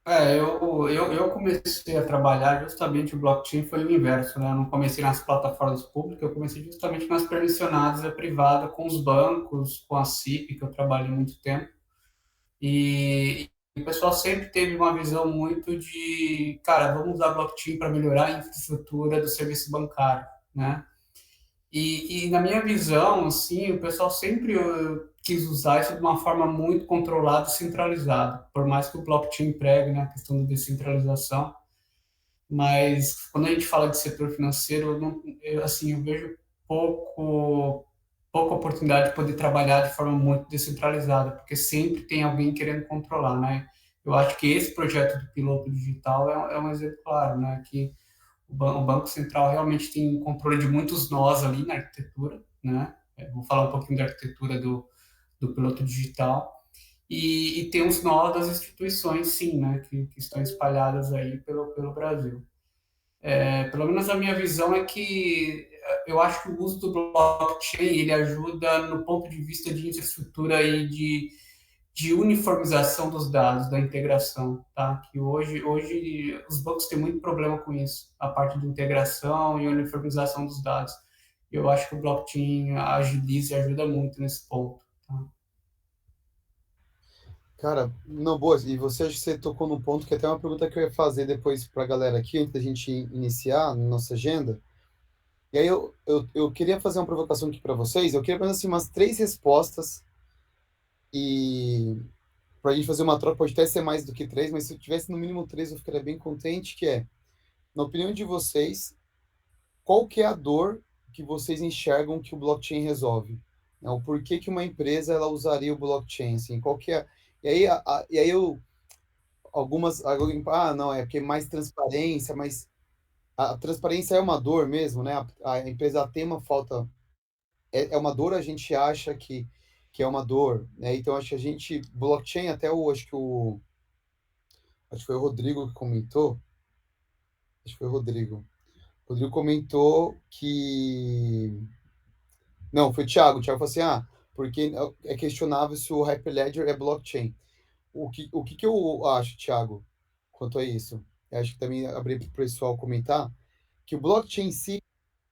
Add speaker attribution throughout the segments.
Speaker 1: Eu comecei a trabalhar justamente o blockchain foi o inverso, né? Eu não comecei nas plataformas públicas, eu comecei justamente nas permissionadas e privada, com os bancos, com a CIP, que eu trabalhei muito tempo. E o pessoal sempre teve uma visão muito de, cara, vamos usar blockchain para melhorar a infraestrutura do serviço bancário, né? E na minha visão, assim, o pessoal sempre quis usar isso de uma forma muito controlada e centralizada, por mais que o blockchain pregue, né, a questão da descentralização, mas quando a gente fala de setor financeiro, assim, eu vejo pouca oportunidade de poder trabalhar de forma muito descentralizada, porque sempre tem alguém querendo controlar, né? Eu acho que esse projeto do piloto digital é um exemplo claro, né, que o Banco Central realmente tem controle de muitos nós ali na arquitetura, né? Vou falar um pouquinho da arquitetura do piloto digital. E tem os nós das instituições, sim, né? Que estão espalhadas aí pelo Brasil. Pelo menos a minha visão é que eu acho que o uso do blockchain ele ajuda no ponto de vista de infraestrutura e de uniformização dos dados, da integração, tá? Que hoje os bancos têm muito problema com isso, a parte de integração e uniformização dos dados. Eu acho que o blockchain agiliza e ajuda muito nesse ponto, tá?
Speaker 2: Cara, não, boa. E você acha que você tocou num ponto que é até uma pergunta que eu ia fazer depois para a galera aqui, antes da gente iniciar a nossa agenda. E aí eu queria fazer uma provocação aqui para vocês. Eu queria fazer assim, umas três respostas e para a gente fazer uma troca, pode até ser mais do que três, mas se eu tivesse no mínimo três, eu ficaria bem contente, que é, na opinião de vocês, qual que é a dor que vocês enxergam que o blockchain resolve? Né? O porquê que uma empresa ela usaria o blockchain? Assim, qual que é... E aí eu alguém, não, é porque mais transparência, mas a transparência é uma dor mesmo, né? A empresa tem uma falta, é uma dor, a gente acha que é uma dor, né? Então acho que a gente blockchain até o acho que foi o Rodrigo que comentou, acho que foi o Rodrigo. O Rodrigo comentou que não, foi o Thiago falou assim: "Ah, porque é questionável se o Hyperledger é blockchain". O que eu acho, Thiago, quanto a isso? Eu acho que também abri para o pessoal comentar que o blockchain em si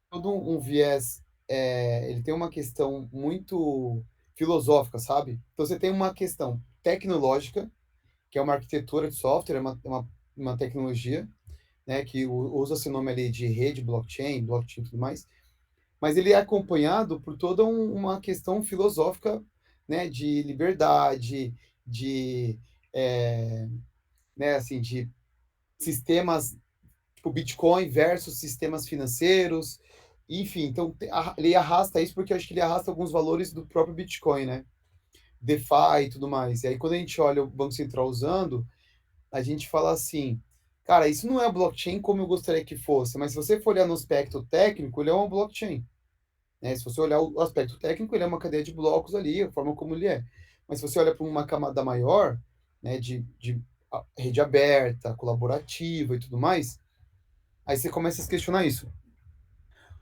Speaker 2: todo um viés, ele tem uma questão muito filosófica, sabe? Então você tem uma questão tecnológica, que é uma arquitetura de software, uma tecnologia, né, que usa esse nome ali de rede, blockchain e tudo mais, mas ele é acompanhado por toda uma questão filosófica, né, de liberdade, de, é, né, assim, de sistemas tipo Bitcoin versus sistemas financeiros, enfim, então ele arrasta isso porque eu acho que ele arrasta alguns valores do próprio Bitcoin, né? DeFi e tudo mais. E aí quando a gente olha o Banco Central usando, a gente fala assim, cara, isso não é blockchain como eu gostaria que fosse, mas se você for olhar no aspecto técnico, ele é uma blockchain, né? Se você olhar o aspecto técnico, ele é uma cadeia de blocos ali, a forma como ele é. Mas se você olha para uma camada maior, né, de rede aberta, colaborativa e tudo mais, aí você começa a se questionar isso.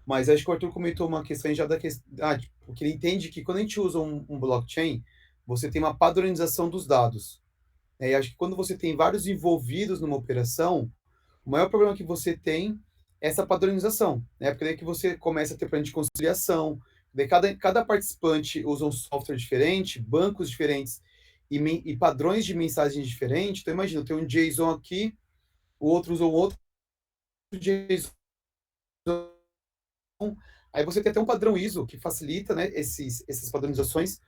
Speaker 2: Mas acho que o Arthur comentou uma questão já da questão. Porque ele entende que quando a gente usa um blockchain, você tem uma padronização dos dados. Né? E acho que quando você tem vários envolvidos numa operação, o maior problema que você tem é essa padronização. Né? Porque daí que você começa a ter plano de conciliação, daí cada participante usa um software diferente, bancos diferentes e padrões de mensagens diferentes. Então, imagina, eu tenho um JSON aqui, o outro usa um outro JSON. Aí você tem até um padrão ISO que facilita, né, essas padronizações,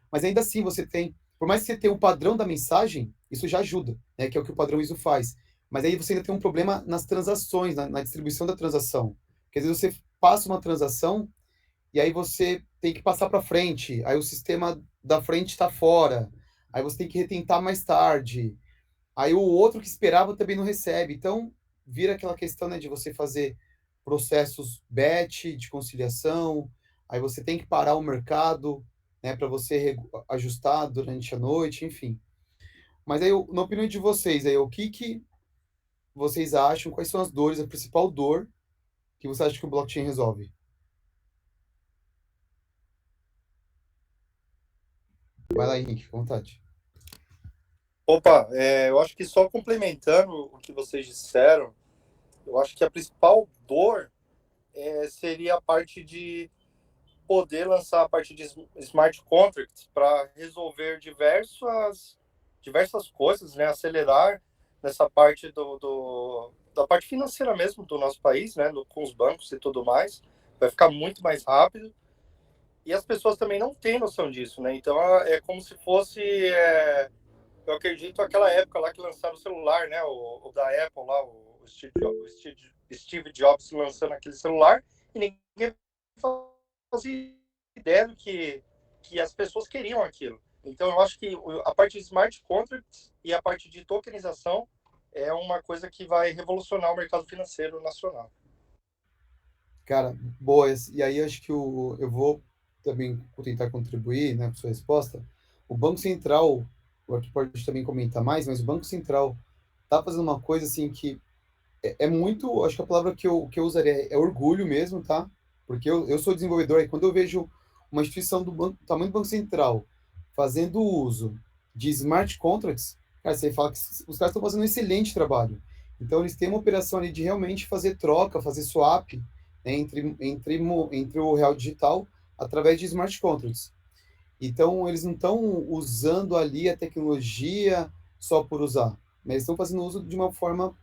Speaker 2: mas ainda assim você tem, por mais que você tenha um padrão da mensagem, isso já ajuda, né, que é o que o padrão ISO faz. Mas aí você ainda tem um problema nas transações, na distribuição da transação. Porque às vezes você passa uma transação e aí você tem que passar para frente, aí o sistema da frente está fora, aí você tem que retentar mais tarde, aí o outro que esperava também não recebe. Então, vira aquela questão, né, de você fazer processos batch de conciliação, aí você tem que parar o mercado, né, para você ajustar durante a noite, enfim. Mas aí, na opinião de vocês, aí, o que que vocês acham? Quais são as dores, a principal dor que você acha que o blockchain resolve? Vai lá, Henrique, com vontade.
Speaker 3: Opa, eu acho que só complementando o que vocês disseram, eu acho que a principal dor seria a parte de poder lançar a parte de smart contracts para resolver diversas coisas, né? Acelerar nessa parte da parte financeira mesmo do nosso país, né? Com os bancos e tudo mais, vai ficar muito mais rápido. E as pessoas também não têm noção disso, né? Então é como se fosse, eu acredito, aquela época lá que lançaram o celular, né? O da Apple lá, Steve Jobs lançando aquele celular e ninguém fazia ideia do que as pessoas queriam aquilo. Então, eu acho que a parte de smart contracts e a parte de tokenização é uma coisa que vai revolucionar o mercado financeiro nacional.
Speaker 2: Cara, boas. E aí acho que eu vou também tentar contribuir, né, com sua resposta. O Banco Central, o Arthur pode também comentar mais, mas o Banco Central tá fazendo uma coisa assim que é muito, acho que a palavra que eu usaria é orgulho mesmo, tá? Porque eu sou desenvolvedor e quando eu vejo uma instituição do banco, tamanho do Banco Central fazendo uso de smart contracts, cara, você fala que os caras estão fazendo um excelente trabalho. Então, eles têm uma operação ali de realmente fazer troca, fazer swap, né, entre o real digital através de smart contracts. Então, eles não estão usando ali a tecnologia só por usar, né? Eles estão fazendo uso de uma forma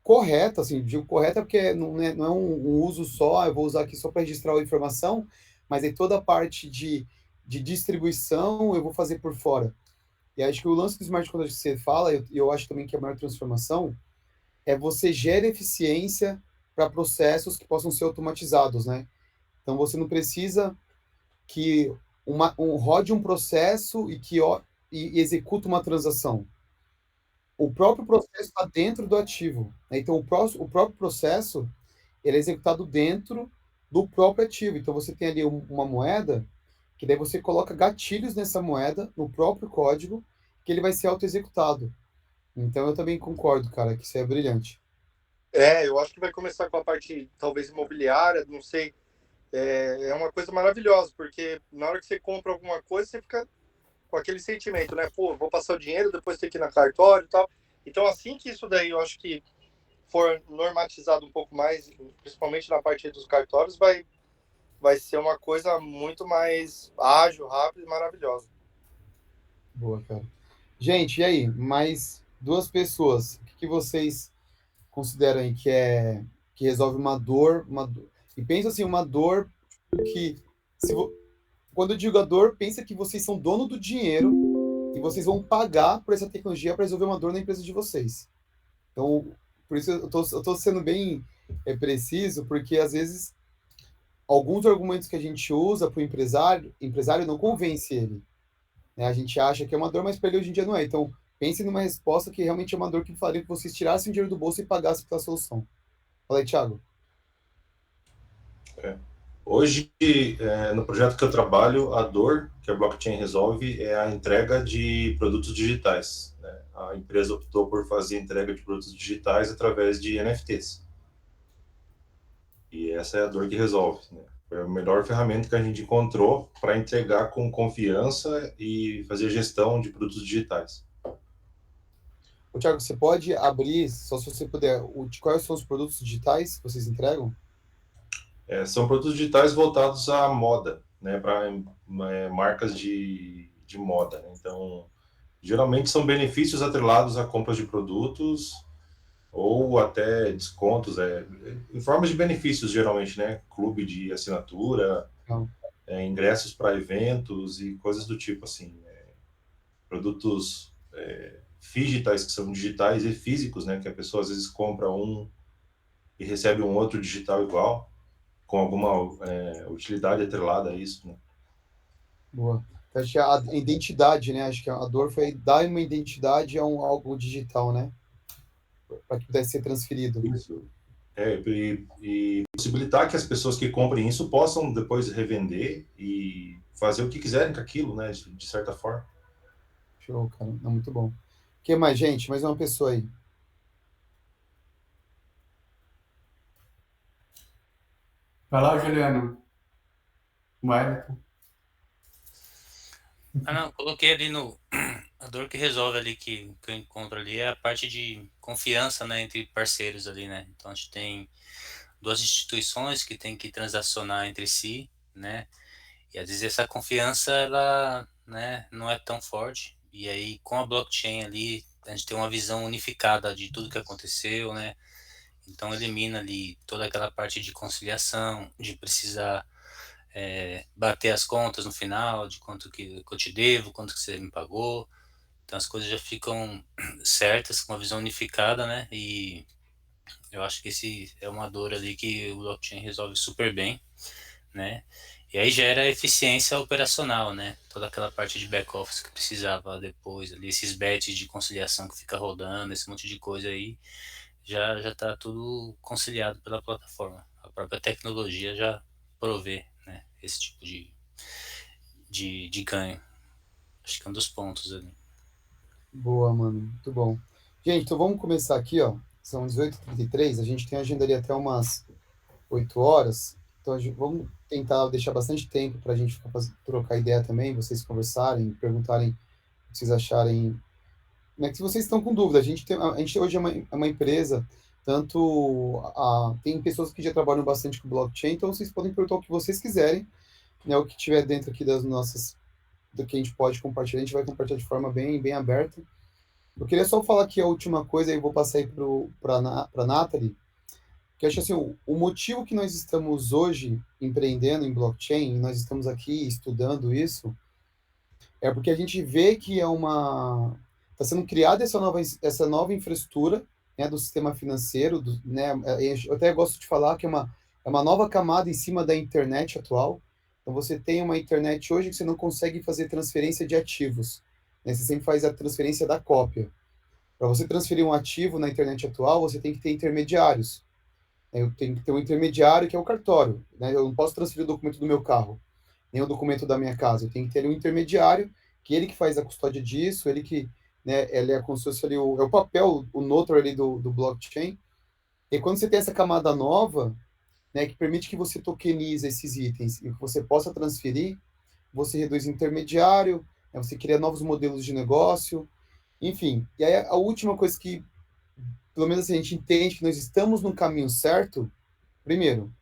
Speaker 2: correta, assim, digo correta porque não é um uso só, eu vou usar aqui só para registrar a informação, mas aí toda a parte de distribuição eu vou fazer por fora. E acho que o lance do smart contract que você fala, eu acho também que a maior transformação é você gera eficiência para processos que possam ser automatizados, né? Então você não precisa que rode um processo e executa uma transação. O próprio processo está dentro do ativo, né? Então o próprio processo ele é executado dentro do próprio ativo. Então você tem ali uma moeda que daí você coloca gatilhos nessa moeda no próprio código que ele vai ser auto-executado. Então eu também concordo, cara, que isso é brilhante.
Speaker 3: Eu acho que vai começar com a parte, talvez, imobiliária, não sei. É uma coisa maravilhosa, porque na hora que você compra alguma coisa, você fica com aquele sentimento, né? Pô, vou passar o dinheiro, depois ter que ir na cartório e tal. Então, assim que isso daí, eu acho que for normatizado um pouco mais, principalmente na parte dos cartórios, vai ser uma coisa muito mais ágil, rápida e maravilhosa.
Speaker 2: Boa, cara. Gente, e aí? Mais duas pessoas. O que vocês consideram aí que resolve uma dor? E pensa assim, uma dor que se vo- quando eu digo a dor, pensa que vocês são dono do dinheiro e vocês vão pagar por essa tecnologia para resolver uma dor na empresa de vocês. Então, por isso eu tô sendo bem preciso, porque às vezes alguns argumentos que a gente usa para o empresário não convence ele. Né? A gente acha que é uma dor, mas para ele hoje em dia não é. Então, pense numa resposta que realmente é uma dor que faria que vocês tirassem o dinheiro do bolso e pagassem pela solução. Fala aí, Thiago.
Speaker 4: É. Hoje, no projeto que eu trabalho, a dor que a blockchain resolve é a entrega de produtos digitais, né? A empresa optou por fazer entrega de produtos digitais através de NFTs. E essa é a dor que resolve, né? Foi a melhor ferramenta que a gente encontrou para entregar com confiança e fazer gestão de produtos digitais.
Speaker 2: Ô, Thiago, você pode abrir, só se você puder, quais são os produtos digitais que vocês entregam?
Speaker 4: São produtos digitais voltados à moda, né? Para marcas de moda, né? Então, geralmente são benefícios atrelados a compras de produtos ou até descontos, em formas de benefícios, geralmente, né? Clube de assinatura,
Speaker 2: Não.
Speaker 4: ingressos para eventos e coisas do tipo, assim. Produtos digitais, que são digitais e físicos, né? Que a pessoa às vezes compra um e recebe um outro digital igual, com alguma utilidade atrelada a isso, né?
Speaker 2: Boa. Eu acho que a identidade, né? Acho que a dor foi dar uma identidade a algo digital, né? Para que pudesse ser transferido.
Speaker 4: Isso. E possibilitar que as pessoas que comprem isso possam depois revender e fazer o que quiserem com aquilo, né? De certa forma.
Speaker 2: Show, cara. É muito bom. O que mais, gente? Mais uma pessoa aí.
Speaker 1: Vai lá, Juliano. Vai.
Speaker 5: Ah, não, coloquei ali A dor que resolve ali, que eu encontro ali, é a parte de confiança, né, entre parceiros ali, né? Então a gente tem duas instituições que têm que transacionar entre si, né? E às vezes essa confiança, ela, né, não é tão forte. E aí, com a blockchain ali, a gente tem uma visão unificada de tudo que aconteceu, né? Então elimina ali toda aquela parte de conciliação, de precisar bater as contas no final, de quanto que eu te devo, quanto que você me pagou. Então as coisas já ficam certas, com uma visão unificada, né? E eu acho que esse é uma dor ali que o blockchain resolve super bem, né? E aí gera eficiência operacional, né? Toda aquela parte de back-office que precisava depois, ali, esses batches de conciliação que fica rodando, esse monte de coisa aí, já está tudo conciliado pela plataforma. A própria tecnologia já provê, né, esse tipo de ganho. Acho que é um dos pontos ali.
Speaker 2: Boa, mano. Muito bom. Gente, então vamos começar aqui, ó. São 18h33, a gente tem agenda ali até umas 8 horas. Então vamos tentar deixar bastante tempo para a gente trocar ideia também, vocês conversarem, perguntarem o que vocês acharem. Né, que se vocês estão com dúvida, a gente hoje é uma empresa, tem pessoas que já trabalham bastante com blockchain, então vocês podem perguntar o que vocês quiserem, né, o que tiver dentro aqui do que a gente pode compartilhar, a gente vai compartilhar de forma bem aberta. Eu queria só falar aqui a última coisa, aí eu vou passar aí para a Nathalie, que eu acho assim, o motivo que nós estamos hoje empreendendo em blockchain, nós estamos aqui estudando isso, é porque a gente vê que está sendo criada essa nova infraestrutura, né, do sistema financeiro, né, eu até gosto de falar que é uma nova camada em cima da internet atual. Então você tem uma internet hoje que você não consegue fazer transferência de ativos, né, você sempre faz a transferência da cópia. Para você transferir um ativo na internet atual, você tem que ter intermediários. Eu tenho que ter um intermediário que é o cartório, né? Eu não posso transferir o documento do meu carro, nem o documento da minha casa. Eu tenho que ter um intermediário, que ele que faz a custódia disso, ele que, né, ele é como se fosse ali é o papel, o notary ali do blockchain. E quando você tem essa camada nova, né, que permite que você tokenize esses itens e que você possa transferir, você reduz intermediário, né, você cria novos modelos de negócio, enfim. E aí a última coisa que, pelo menos assim, a gente entende que nós estamos no caminho certo, primeiro,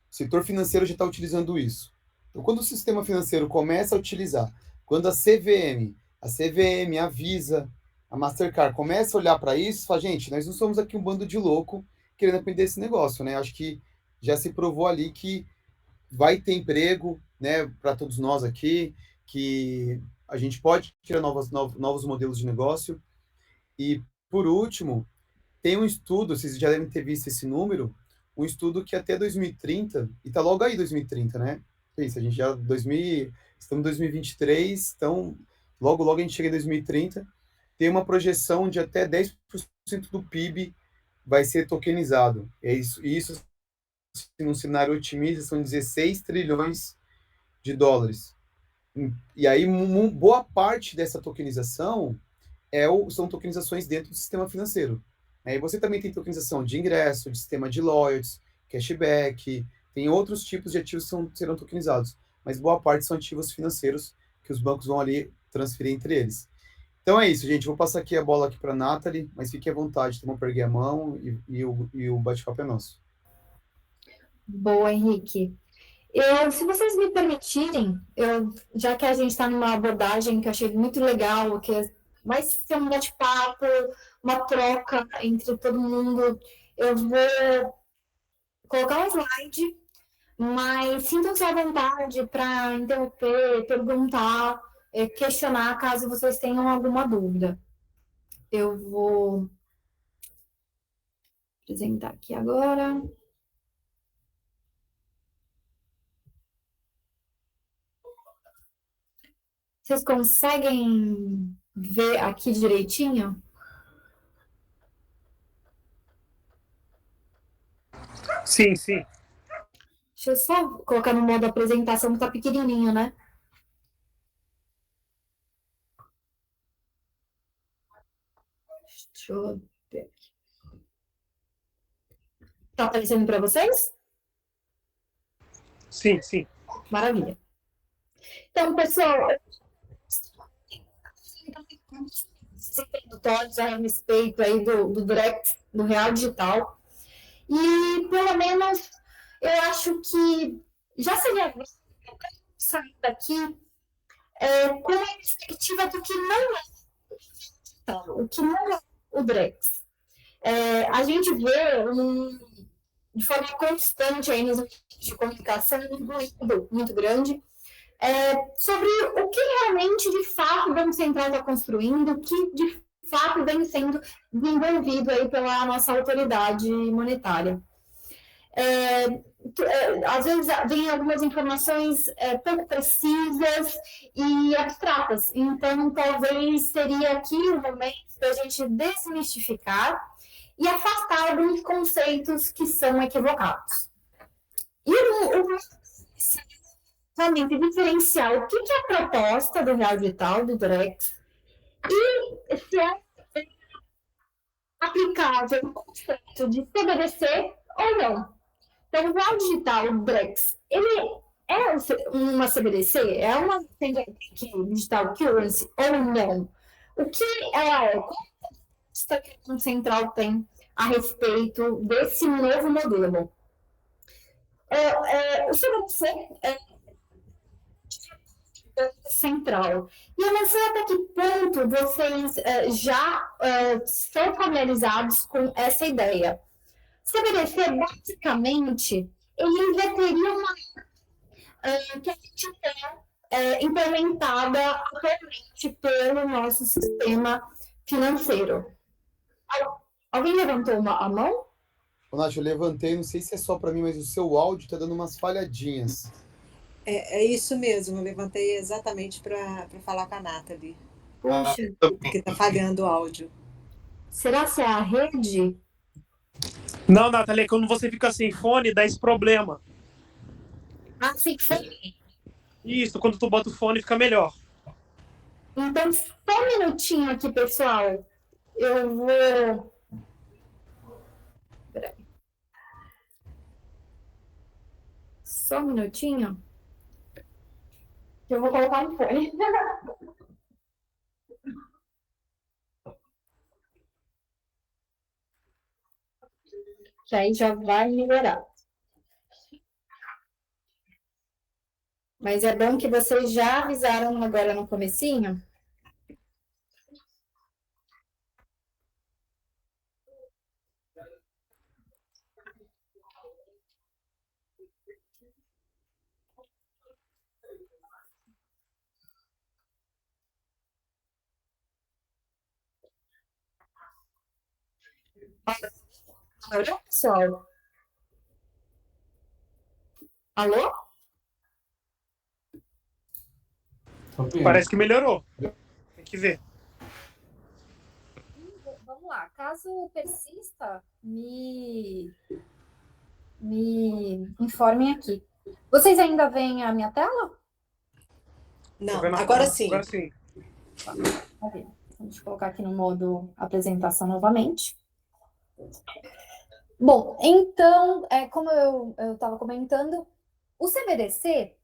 Speaker 2: o setor financeiro já está utilizando isso. Então, quando o sistema financeiro começa a utilizar, quando a CVM, a Visa, a Mastercard começa a olhar para isso, fala, gente, nós não somos aqui um bando de louco querendo aprender esse negócio, né? Acho que já se provou ali que vai ter emprego, né, para todos nós aqui, que a gente pode criar novos modelos de negócio. E, por último, tem um estudo, vocês já devem ter visto esse número, um estudo que até 2030, e tá logo aí 2030, né? É isso, a gente já estamos em 2023, então logo a gente chega em 2030, tem uma projeção de até 10% do PIB vai ser tokenizado. Isso num cenário otimista, são 16 trilhões de dólares. E aí, boa parte dessa tokenização são tokenizações dentro do sistema financeiro. Aí você também tem tokenização de ingresso, de sistema de loyalties, cashback, tem outros tipos de ativos que serão tokenizados, mas boa parte são ativos financeiros que os bancos vão ali transferir entre eles. Então é isso, gente. Vou passar aqui a bola aqui para a Nathalie, mas fique à vontade, não perder a mão e o bate-papo é nosso.
Speaker 6: Boa, Henrique. Se vocês me permitirem, já que a gente está numa abordagem que eu achei muito legal, que vai ser um bate-papo, uma troca entre todo mundo, eu vou colocar um slide, mas sintam-se à vontade para interromper, perguntar, questionar, caso vocês tenham alguma dúvida. Eu vou apresentar aqui agora. Vocês conseguem ver aqui direitinho?
Speaker 3: Sim, sim.
Speaker 6: Deixa eu só colocar no modo apresentação, que tá pequenininho, né? Deixa eu ver. Tá aparecendo para vocês?
Speaker 3: Sim, sim.
Speaker 6: Maravilha. Então, pessoal, introdutórios a respeito aí do Drex, do Real Digital. E, pelo menos, eu acho que já seria sair daqui com a perspectiva do que não é o que não é o Drex. A gente vê de forma constante aí nos meios de comunicação um ruído muito grande sobre o que realmente, de fato, o Banco Central está construindo, o que, de fato, vem sendo desenvolvido aí pela nossa autoridade monetária. Às vezes, vem algumas informações pouco precisas e abstratas. Então, talvez seria aqui o momento da gente desmistificar e afastar alguns conceitos que são equivocados. E realmente diferenciar o que é a proposta do Real Digital, do Drex, e se é aplicável o conceito de CBDC ou não. Então, o Real Digital, o Drex, ele é uma CBDC? É uma digital currency ou não? O que ela é? Qual a proposta que o Banco Central tem a respeito desse novo modelo? O CBDC central. E eu não sei até que ponto vocês já estão familiarizados com essa ideia. CBDC, basicamente, ele já teria uma que a gente tem implementada atualmente pelo nosso sistema financeiro. Alguém levantou a mão?
Speaker 2: Ô, Nath, eu levantei, não sei se é só para mim, mas o seu áudio está dando umas falhadinhas.
Speaker 7: É isso mesmo, eu levantei exatamente para falar com a Nathalie.
Speaker 6: Puxa.
Speaker 7: Porque está falhando o áudio.
Speaker 6: Será que é a rede?
Speaker 8: Não, Nathalie, quando você fica sem fone, dá esse problema.
Speaker 6: Sem fone?
Speaker 8: Isso, quando tu bota o fone, fica melhor.
Speaker 6: Então, só um minutinho aqui, pessoal. Eu vou... Peraí. Só um minutinho. Eu vou colocar no fone. Que aí já vai melhorar. Mas é bom que vocês já avisaram agora no comecinho. Alô, pessoal? Alô?
Speaker 8: Parece que melhorou. Tem que ver.
Speaker 6: Vamos lá. Caso persista, me informem aqui. Vocês ainda veem a minha tela?
Speaker 7: Não, agora sim.
Speaker 8: Agora sim.
Speaker 6: Tá bem. Vamos colocar aqui no modo apresentação novamente. Bom, então, como eu estava comentando, o CBDC,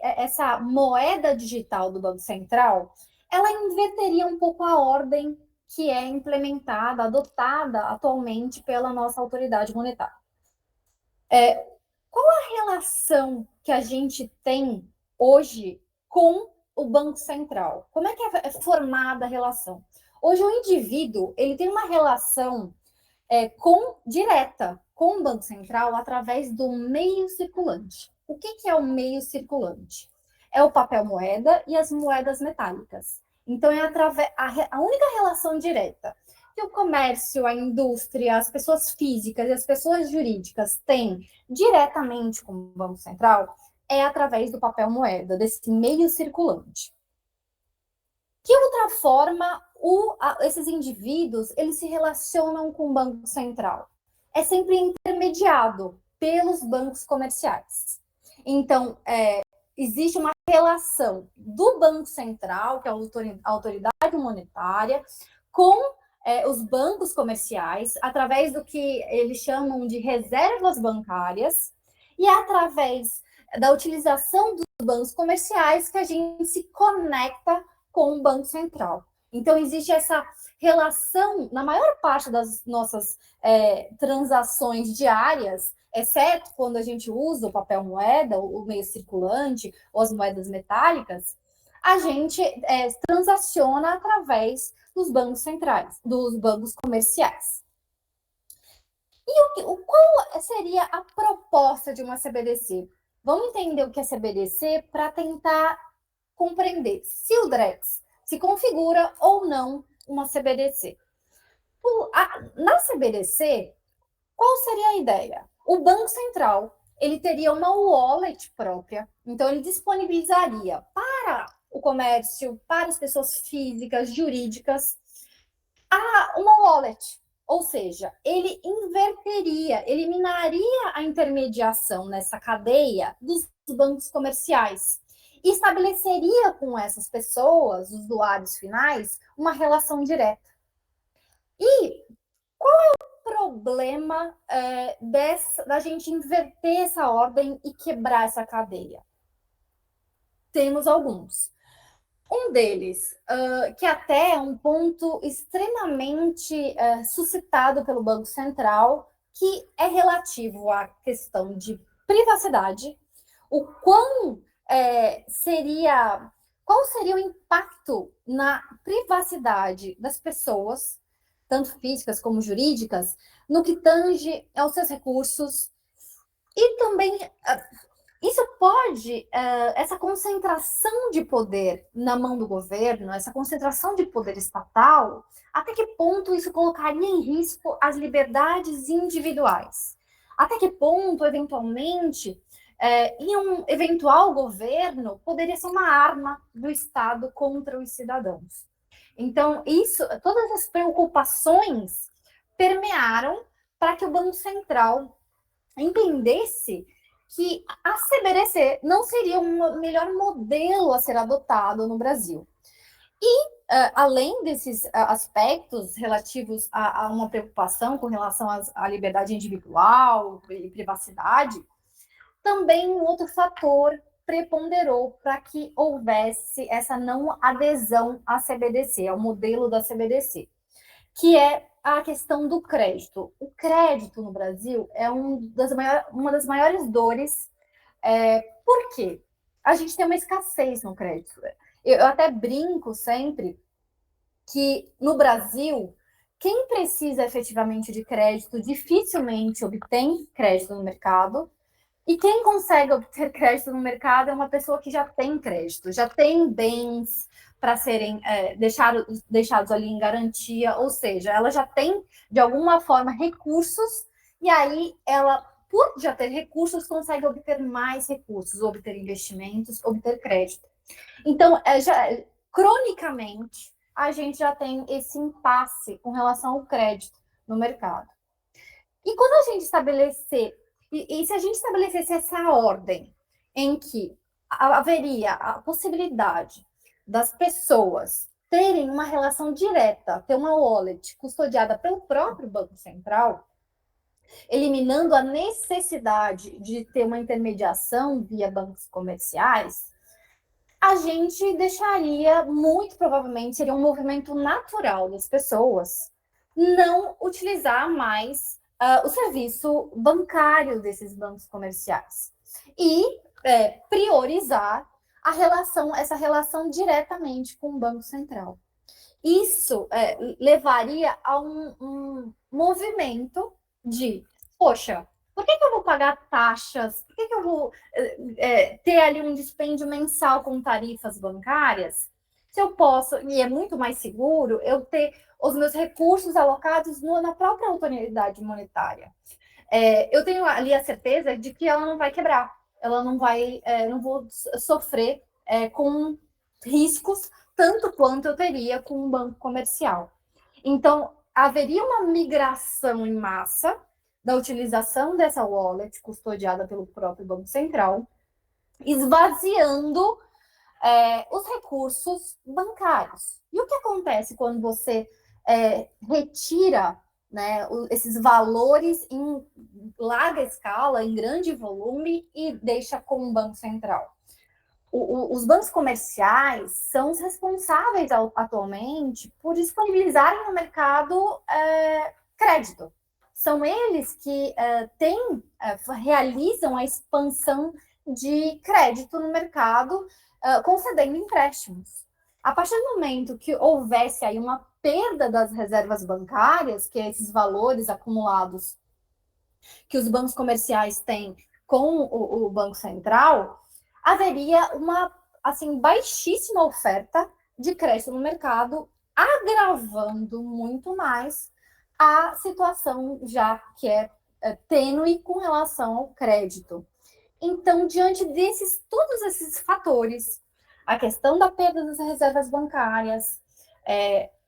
Speaker 6: essa moeda digital do Banco Central, ela inverteria um pouco a ordem que é implementada, adotada atualmente pela nossa autoridade monetária. Qual a relação que a gente tem hoje com o Banco Central? Como é que é formada a relação? Hoje, o indivíduo ele tem uma relação direta com o Banco Central através do meio circulante. O que é o meio circulante? É o papel moeda e as moedas metálicas. Então, é a única relação direta que o comércio, a indústria, as pessoas físicas e as pessoas jurídicas têm diretamente com o Banco Central é através do papel moeda, desse meio circulante. Que outra forma esses indivíduos eles se relacionam com o Banco Central? É sempre intermediado pelos bancos comerciais. Então, existe uma relação do Banco Central, que é a autoridade monetária, com os bancos comerciais, através do que eles chamam de reservas bancárias, e através da utilização dos bancos comerciais que a gente se conecta com o Banco Central. Então, existe essa relação, na maior parte das nossas transações diárias, exceto quando a gente usa o papel moeda, o meio circulante, ou as moedas metálicas, a gente transaciona através dos bancos centrais, dos bancos comerciais. E qual seria a proposta de uma CBDC? Vamos entender o que é CBDC para tentar compreender se o Drex se configura ou não uma CBDC. Na CBDC, qual seria a ideia? O Banco Central ele teria uma wallet própria, então ele disponibilizaria para o comércio, para as pessoas físicas, jurídicas, uma wallet. Ou seja, ele inverteria, eliminaria a intermediação nessa cadeia dos bancos comerciais e estabeleceria com essas pessoas, usuários finais, uma relação direta. E qual é o problema da gente inverter essa ordem e quebrar essa cadeia? Temos alguns. Um deles, que até é um ponto extremamente suscitado pelo Banco Central, que é relativo à questão de privacidade, qual seria o impacto na privacidade das pessoas, tanto físicas como jurídicas, no que tange aos seus recursos, e também isso pode, essa concentração de poder na mão do governo, essa concentração de poder estatal, até que ponto isso colocaria em risco as liberdades individuais? Até que ponto, eventualmente, em um eventual governo, poderia ser uma arma do Estado contra os cidadãos? Então, todas as preocupações permearam para que o Banco Central entendesse que a CBDC não seria o melhor modelo a ser adotado no Brasil. E, além desses aspectos relativos a uma preocupação com relação à liberdade individual e privacidade, também um outro fator preponderou para que houvesse essa não adesão à CBDC, ao modelo da CBDC, que é a questão do crédito. O crédito no Brasil é uma das maiores dores. Por quê? A gente tem uma escassez no crédito. Eu até brinco sempre que, no Brasil, quem precisa efetivamente de crédito dificilmente obtém crédito no mercado, e quem consegue obter crédito no mercado é uma pessoa que já tem crédito, já tem bens para serem deixados ali em garantia, ou seja, ela já tem, de alguma forma, recursos, e aí ela, por já ter recursos, consegue obter mais recursos, obter investimentos, obter crédito. Então, cronicamente, a gente já tem esse impasse com relação ao crédito no mercado. E quando a gente estabelecer, e se a gente estabelecesse essa ordem em que haveria a possibilidade das pessoas terem uma relação direta, ter uma wallet custodiada pelo próprio Banco Central, eliminando a necessidade de ter uma intermediação via bancos comerciais, a gente deixaria, muito provavelmente, seria um movimento natural das pessoas não utilizar mais o serviço bancário desses bancos comerciais e priorizar essa relação diretamente com o Banco Central. Isso levaria a um movimento de, poxa, por que eu vou pagar taxas? Por que eu vou ter ali um dispêndio mensal com tarifas bancárias? Se eu posso, e é muito mais seguro, eu ter os meus recursos alocados na própria autoridade monetária. Eu tenho ali a certeza de que ela não vai quebrar, ela não vou sofrer com riscos tanto quanto eu teria com um banco comercial. Então, haveria uma migração em massa da utilização dessa wallet custodiada pelo próprio Banco Central, esvaziando os recursos bancários. E o que acontece quando você retira, né, esses valores em larga escala, em grande volume, e deixa com o Banco Central? os bancos comerciais são os responsáveis atualmente por disponibilizarem no mercado crédito. São eles que realizam a expansão de crédito no mercado, concedendo empréstimos. A partir do momento que houvesse aí uma perda das reservas bancárias, que é esses valores acumulados que os bancos comerciais têm com o Banco Central, haveria uma baixíssima oferta de crédito no mercado, agravando muito mais a situação já que é tênue com relação ao crédito. Então, diante todos esses fatores, a questão da perda das reservas bancárias,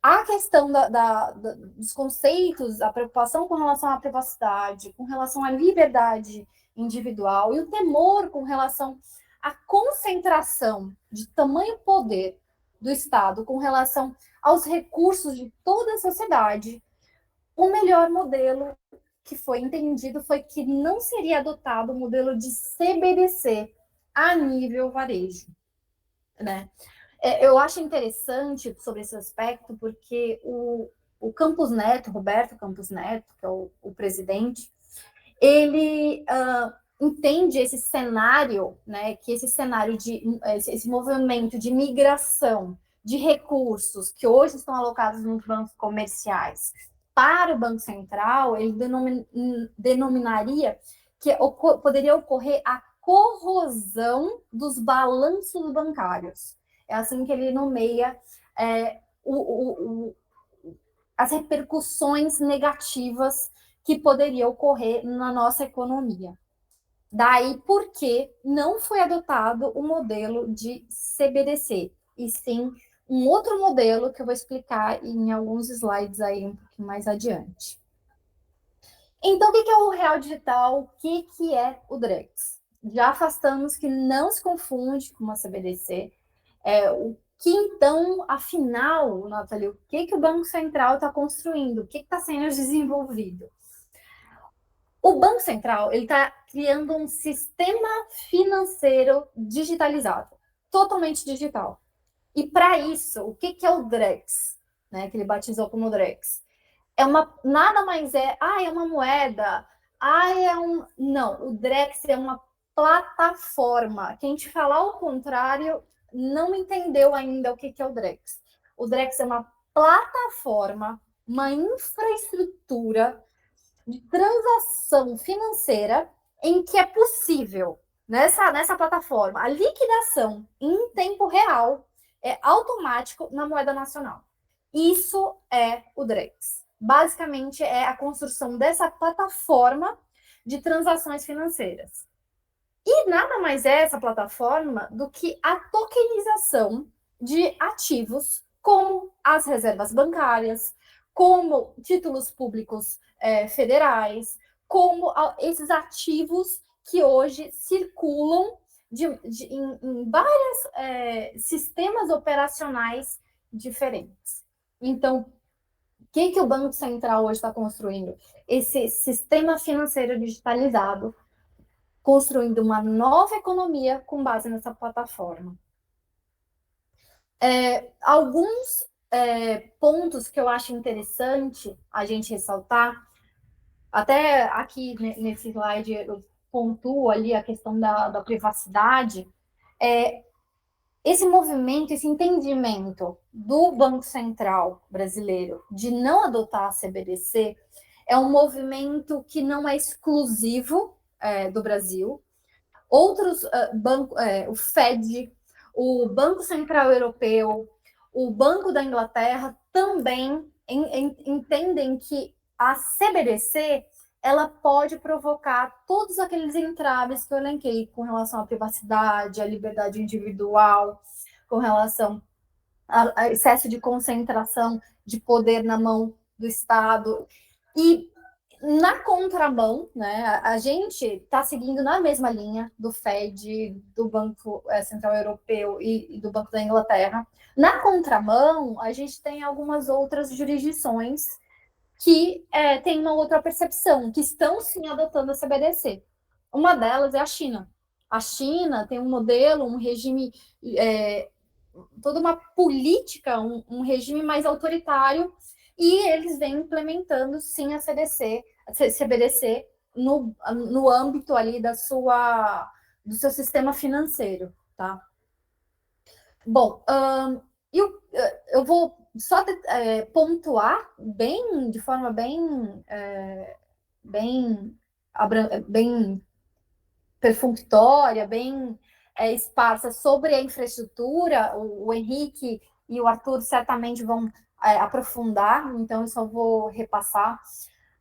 Speaker 6: a questão dos conceitos, a preocupação com relação à privacidade, com relação à liberdade individual e o temor com relação à concentração de tamanho poder do Estado com relação aos recursos de toda a sociedade, o melhor modelo que foi entendido foi que não seria adotado o modelo de CBDC a nível varejo, né? Eu acho interessante sobre esse aspecto, porque o Campos Neto, Roberto Campos Neto, que é o presidente, ele entende esse cenário, né, que esse movimento de migração de recursos que hoje estão alocados nos bancos comerciais para o Banco Central, ele denominaria que poderia ocorrer a corrosão dos balanços bancários. É assim que ele nomeia as repercussões negativas que poderiam ocorrer na nossa economia. Daí porque não foi adotado o modelo de CBDC, e sim um outro modelo que eu vou explicar em alguns slides aí um pouquinho mais adiante. Então, o que é o real digital? O que é o Drex? Já afastamos que não se confunde com uma CBDC. O que então, afinal, Nathalie, o que o Banco Central está construindo? O que está sendo desenvolvido? O Banco Central está criando um sistema financeiro digitalizado, totalmente digital. E para isso, o que é o Drex? Né, que ele batizou como Drex? Nada mais é uma moeda, Não, o Drex é uma plataforma. Quem te falar o contrário não entendeu ainda o que é o Drex. O Drex é uma plataforma, uma infraestrutura de transação financeira em que é possível, nessa plataforma, a liquidação em tempo real é automático na moeda nacional. Isso é o Drex. Basicamente, é a construção dessa plataforma de transações financeiras. E nada mais é essa plataforma do que a tokenização de ativos, como as reservas bancárias, como títulos públicos federais, como esses ativos que hoje circulam em vários sistemas operacionais diferentes. Então, o que o Banco Central hoje está construindo? Esse sistema financeiro digitalizado, construindo uma nova economia com base nessa plataforma. Alguns pontos que eu acho interessante a gente ressaltar, até aqui nesse slide eu pontuo ali a questão da privacidade, esse movimento, esse entendimento do Banco Central brasileiro de não adotar a CBDC é um movimento que não é exclusivo do Brasil. Outros bancos, o Fed, o Banco Central Europeu, o Banco da Inglaterra também entendem que a CBDC ela pode provocar todos aqueles entraves que eu elenquei com relação à privacidade, à liberdade individual, com relação ao excesso de concentração de poder na mão do Estado. E na contramão, né, a gente está seguindo na mesma linha do Fed, do Banco Central Europeu e do Banco da Inglaterra. Na contramão, a gente tem algumas outras jurisdições que têm uma outra percepção, que estão sim adotando a CBDC. Uma delas é a China. A China tem um modelo, um regime, toda uma política, um regime mais autoritário, e eles vêm implementando, sim, a CBDC no âmbito ali do seu sistema financeiro, tá? Bom, eu vou só pontuar de forma bem perfunctória, bem esparsa sobre a infraestrutura. O Henrique e o Arthur certamente vão aprofundar, então eu só vou repassar.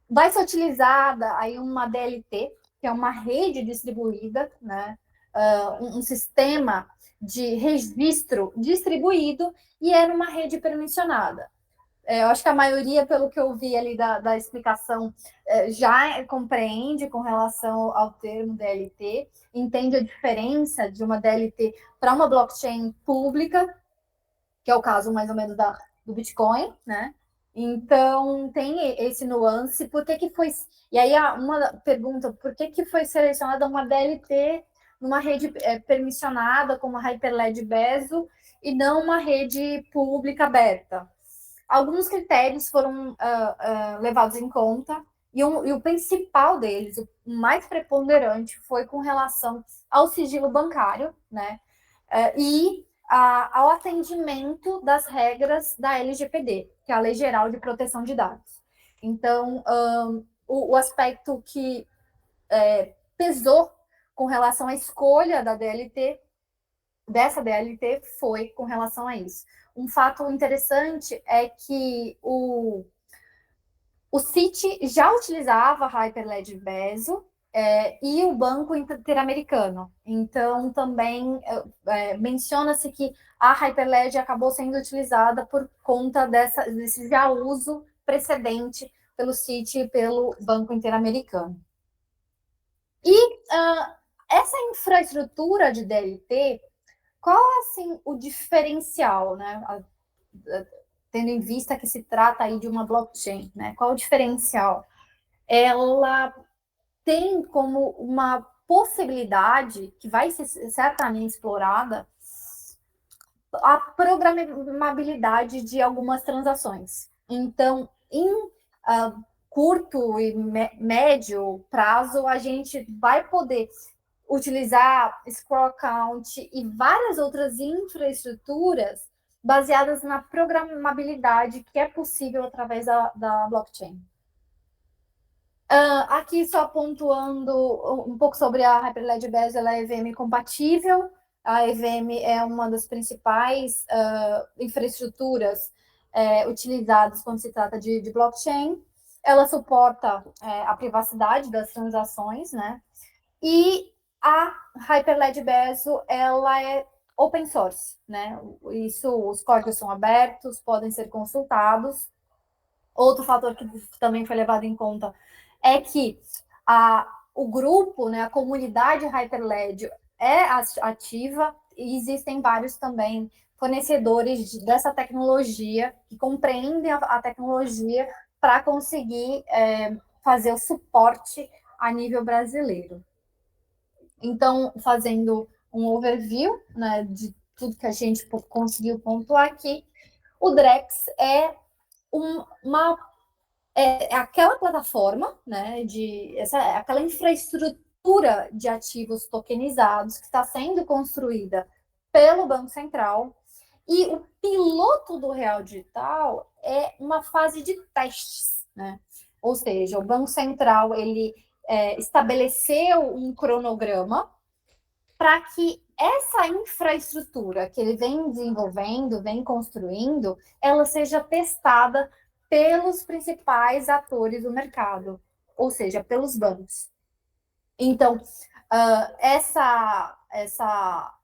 Speaker 6: Vai ser utilizada aí uma DLT, que é uma rede distribuída, né? Um sistema de registro distribuído, e é numa rede permissionada. Eu acho que a maioria, pelo que eu vi ali da explicação, já compreende com relação ao termo DLT, entende a diferença de uma DLT para uma blockchain pública, que é o caso mais ou menos do Bitcoin, né? Então, tem esse nuance. Por que foi... E aí, uma pergunta, por que foi selecionada uma DLT numa rede permissionada, como a Hyperledger Bezo, e não uma rede pública aberta? Alguns critérios foram levados em conta, e o principal deles, o mais preponderante, foi com relação ao sigilo bancário, né? E ao atendimento das regras da LGPD, que é a Lei Geral de Proteção de Dados. Então, o aspecto que pesou com relação à escolha dessa DLT, foi com relação a isso. Um fato interessante é que o Citi já utilizava a Hyperledger Bezo e o Banco Interamericano. Então, também menciona-se que a Hyperledger acabou sendo utilizada por conta desse já uso precedente pelo Citi e pelo Banco Interamericano. E essa infraestrutura de DLT, qual é, assim, o diferencial, né? Tendo em vista que se trata aí de uma blockchain, né? Qual o diferencial? Ela tem como uma possibilidade, que vai ser certamente explorada, a programabilidade de algumas transações. Então, em curto e médio prazo, a gente vai poder utilizar scroll count e várias outras infraestruturas baseadas na programabilidade que é possível através da blockchain. Aqui só pontuando um pouco sobre a Hyperledger Bezo, ela é EVM compatível. A EVM é uma das principais infraestruturas utilizadas quando se trata de blockchain. Ela suporta a privacidade das transações, né? E a Hyperledger Bezo, ela é open source, né? Os códigos são abertos, podem ser consultados. Outro fator que também foi levado em conta é que o grupo, né, a comunidade Hyperledger é ativa, e existem vários também fornecedores dessa tecnologia que compreendem a tecnologia para conseguir fazer o suporte a nível brasileiro. Então, fazendo um overview, né, de tudo que a gente conseguiu pontuar aqui, o Drex é aquela plataforma, né, aquela infraestrutura de ativos tokenizados que está sendo construída pelo Banco Central, e o piloto do Real Digital é uma fase de testes, né? Ou seja, o Banco Central ele estabeleceu um cronograma para que essa infraestrutura que ele vem desenvolvendo, vem construindo, ela seja testada pelos principais atores do mercado, ou seja, pelos bancos. Então, essa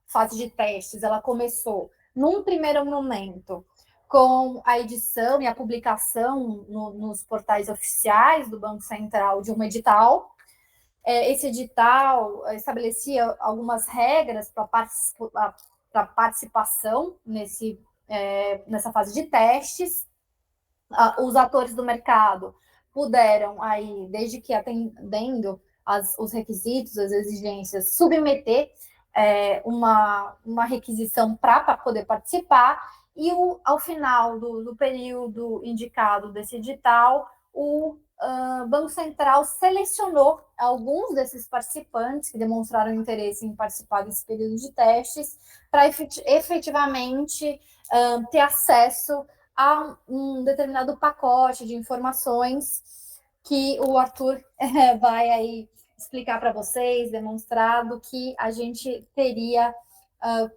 Speaker 6: fase de testes, ela começou, num primeiro momento, com a edição e a publicação nos portais oficiais do Banco Central de um edital. Esse edital estabelecia algumas regras para participação nessa fase de testes. Os atores do mercado puderam, aí, desde que atendendo os requisitos, as exigências, submeter uma requisição para poder participar, e ao final do período indicado desse edital, o Banco Central selecionou alguns desses participantes que demonstraram interesse em participar desse período de testes para efetivamente ter acesso a um determinado pacote de informações que o Arthur vai aí explicar para vocês, demonstrado que a gente teria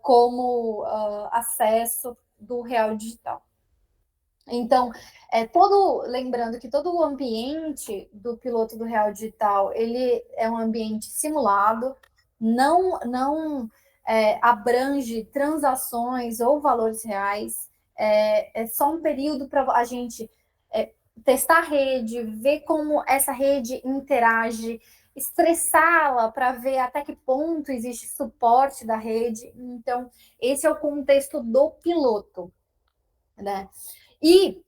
Speaker 6: como acesso do Real Digital. Então, lembrando que todo o ambiente do piloto do Real Digital, ele é um ambiente simulado, não abrange transações ou valores reais, é só um período para a gente testar a rede, ver como essa rede interage, estressá-la para ver até que ponto existe suporte da rede. Então, esse é o contexto do piloto, né? E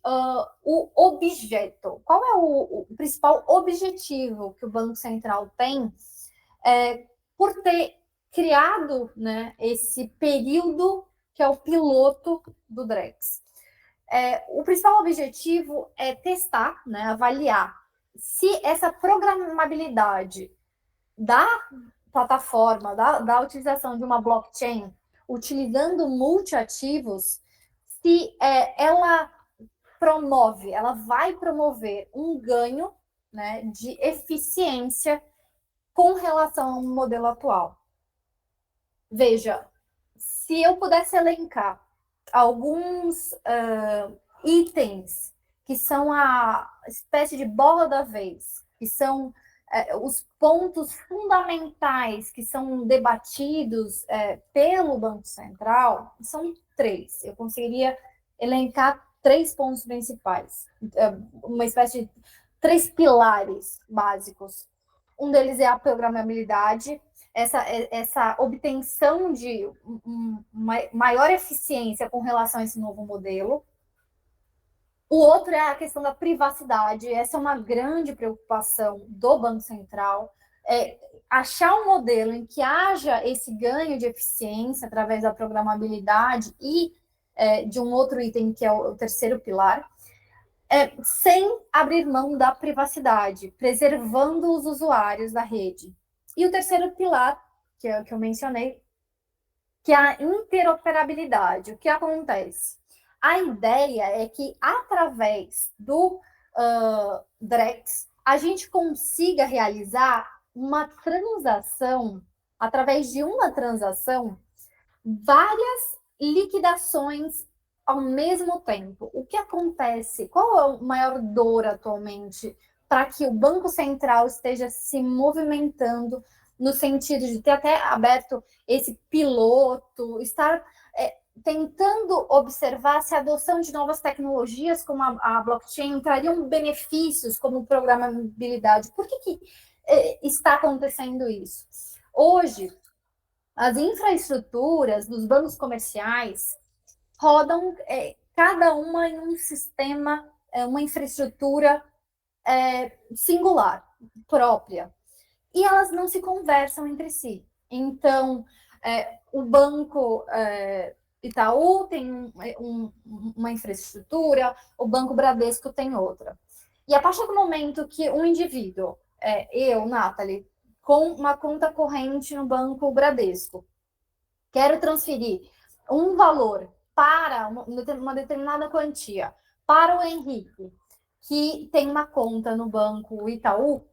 Speaker 6: o objeto, qual é o principal objetivo que o Banco Central tem por ter criado, né, esse período que é o piloto do Drex? O principal objetivo é testar, né, avaliar se essa programabilidade da plataforma, da utilização de uma blockchain, utilizando multiativos, se ela vai promover um ganho, né, de eficiência com relação ao modelo atual. Veja, se eu pudesse elencar alguns itens que são a espécie de bola da vez, que são os pontos fundamentais que são debatidos pelo Banco Central, são 3. Eu conseguiria elencar 3 pontos principais, uma espécie de 3 pilares básicos. Um deles é a programabilidade, essa obtenção de maior eficiência com relação a esse novo modelo. O outro é a questão da privacidade. Essa é uma grande preocupação do Banco Central. Achar um modelo em que haja esse ganho de eficiência através da programabilidade e de um outro item que é o terceiro pilar, sem abrir mão da privacidade, preservando os usuários da rede. E o terceiro pilar, que é o que eu mencionei, que é a interoperabilidade. O que acontece? A ideia é que, através do Drex, a gente consiga realizar uma transação, através de uma transação, várias liquidações ao mesmo tempo. O que acontece? Qual é o maior dor atualmente para que o Banco Central esteja se movimentando no sentido de ter até aberto esse piloto, estar tentando observar se a adoção de novas tecnologias como a blockchain trariam benefícios como programabilidade? Por que está acontecendo isso? Hoje, as infraestruturas dos bancos comerciais rodam cada uma em um sistema, uma infraestrutura singular, própria, e elas não se conversam entre si. Então, o Banco Itaú tem uma infraestrutura, o Banco Bradesco tem outra. E a partir do momento que um indivíduo, eu, Nathalie, com uma conta corrente no Banco Bradesco, quero transferir um valor para uma determinada quantia para o Henrique, que tem uma conta no Banco Itaú,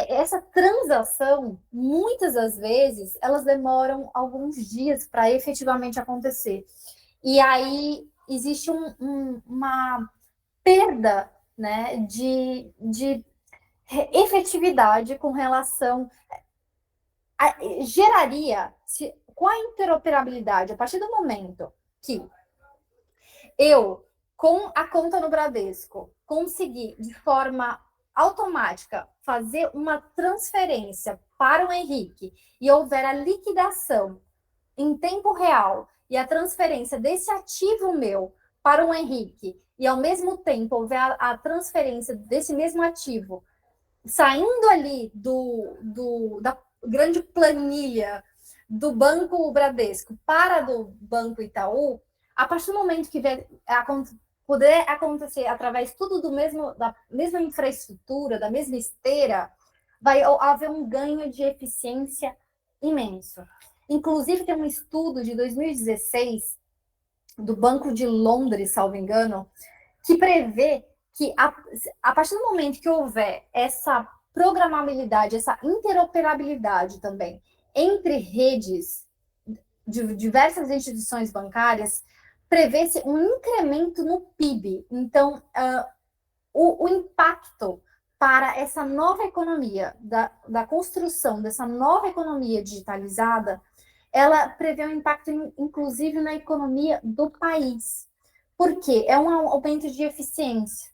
Speaker 6: essa transação, muitas das vezes, elas demoram alguns dias para efetivamente acontecer. E aí existe uma perda, né, de efetividade com relação... geraria, com a interoperabilidade, a partir do momento que eu, com a conta no Bradesco, conseguir de forma automática fazer uma transferência para o Henrique e houver a liquidação em tempo real e a transferência desse ativo meu para o Henrique e ao mesmo tempo houver a transferência desse mesmo ativo saindo ali da grande planilha do Banco Bradesco para do Banco Itaú, a partir do momento que puder acontecer através tudo da mesma infraestrutura, da mesma esteira, vai haver um ganho de eficiência imenso. Inclusive, tem um estudo de 2016 do Banco de Londres, salvo engano, que prevê que a partir do momento que houver essa programabilidade, essa interoperabilidade também entre redes de diversas instituições bancárias, prevê-se um incremento no PIB. Então, o impacto para essa nova economia, da construção dessa nova economia digitalizada, ela prevê um impacto, inclusive, na economia do país. Por quê? É um aumento de eficiência.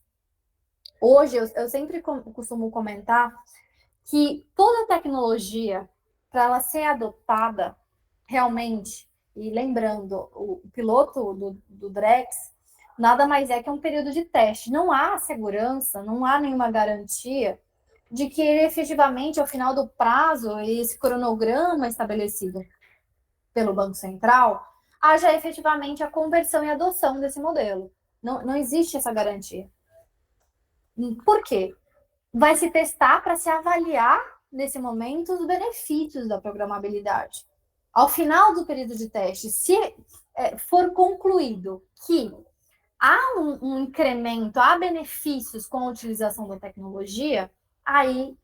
Speaker 6: Hoje, eu sempre costumo comentar que toda tecnologia, para ela ser adotada realmente, e lembrando, o piloto do Drex nada mais é que um período de teste. Não há segurança, não há nenhuma garantia de que ele efetivamente, ao final do prazo, esse cronograma estabelecido pelo Banco Central, haja efetivamente a conversão e adoção desse modelo. Não existe essa garantia. Por quê? Vai se testar para se avaliar, nesse momento, os benefícios da programabilidade. Ao final do período de teste, se for concluído que há um incremento, há benefícios com a utilização da tecnologia, aí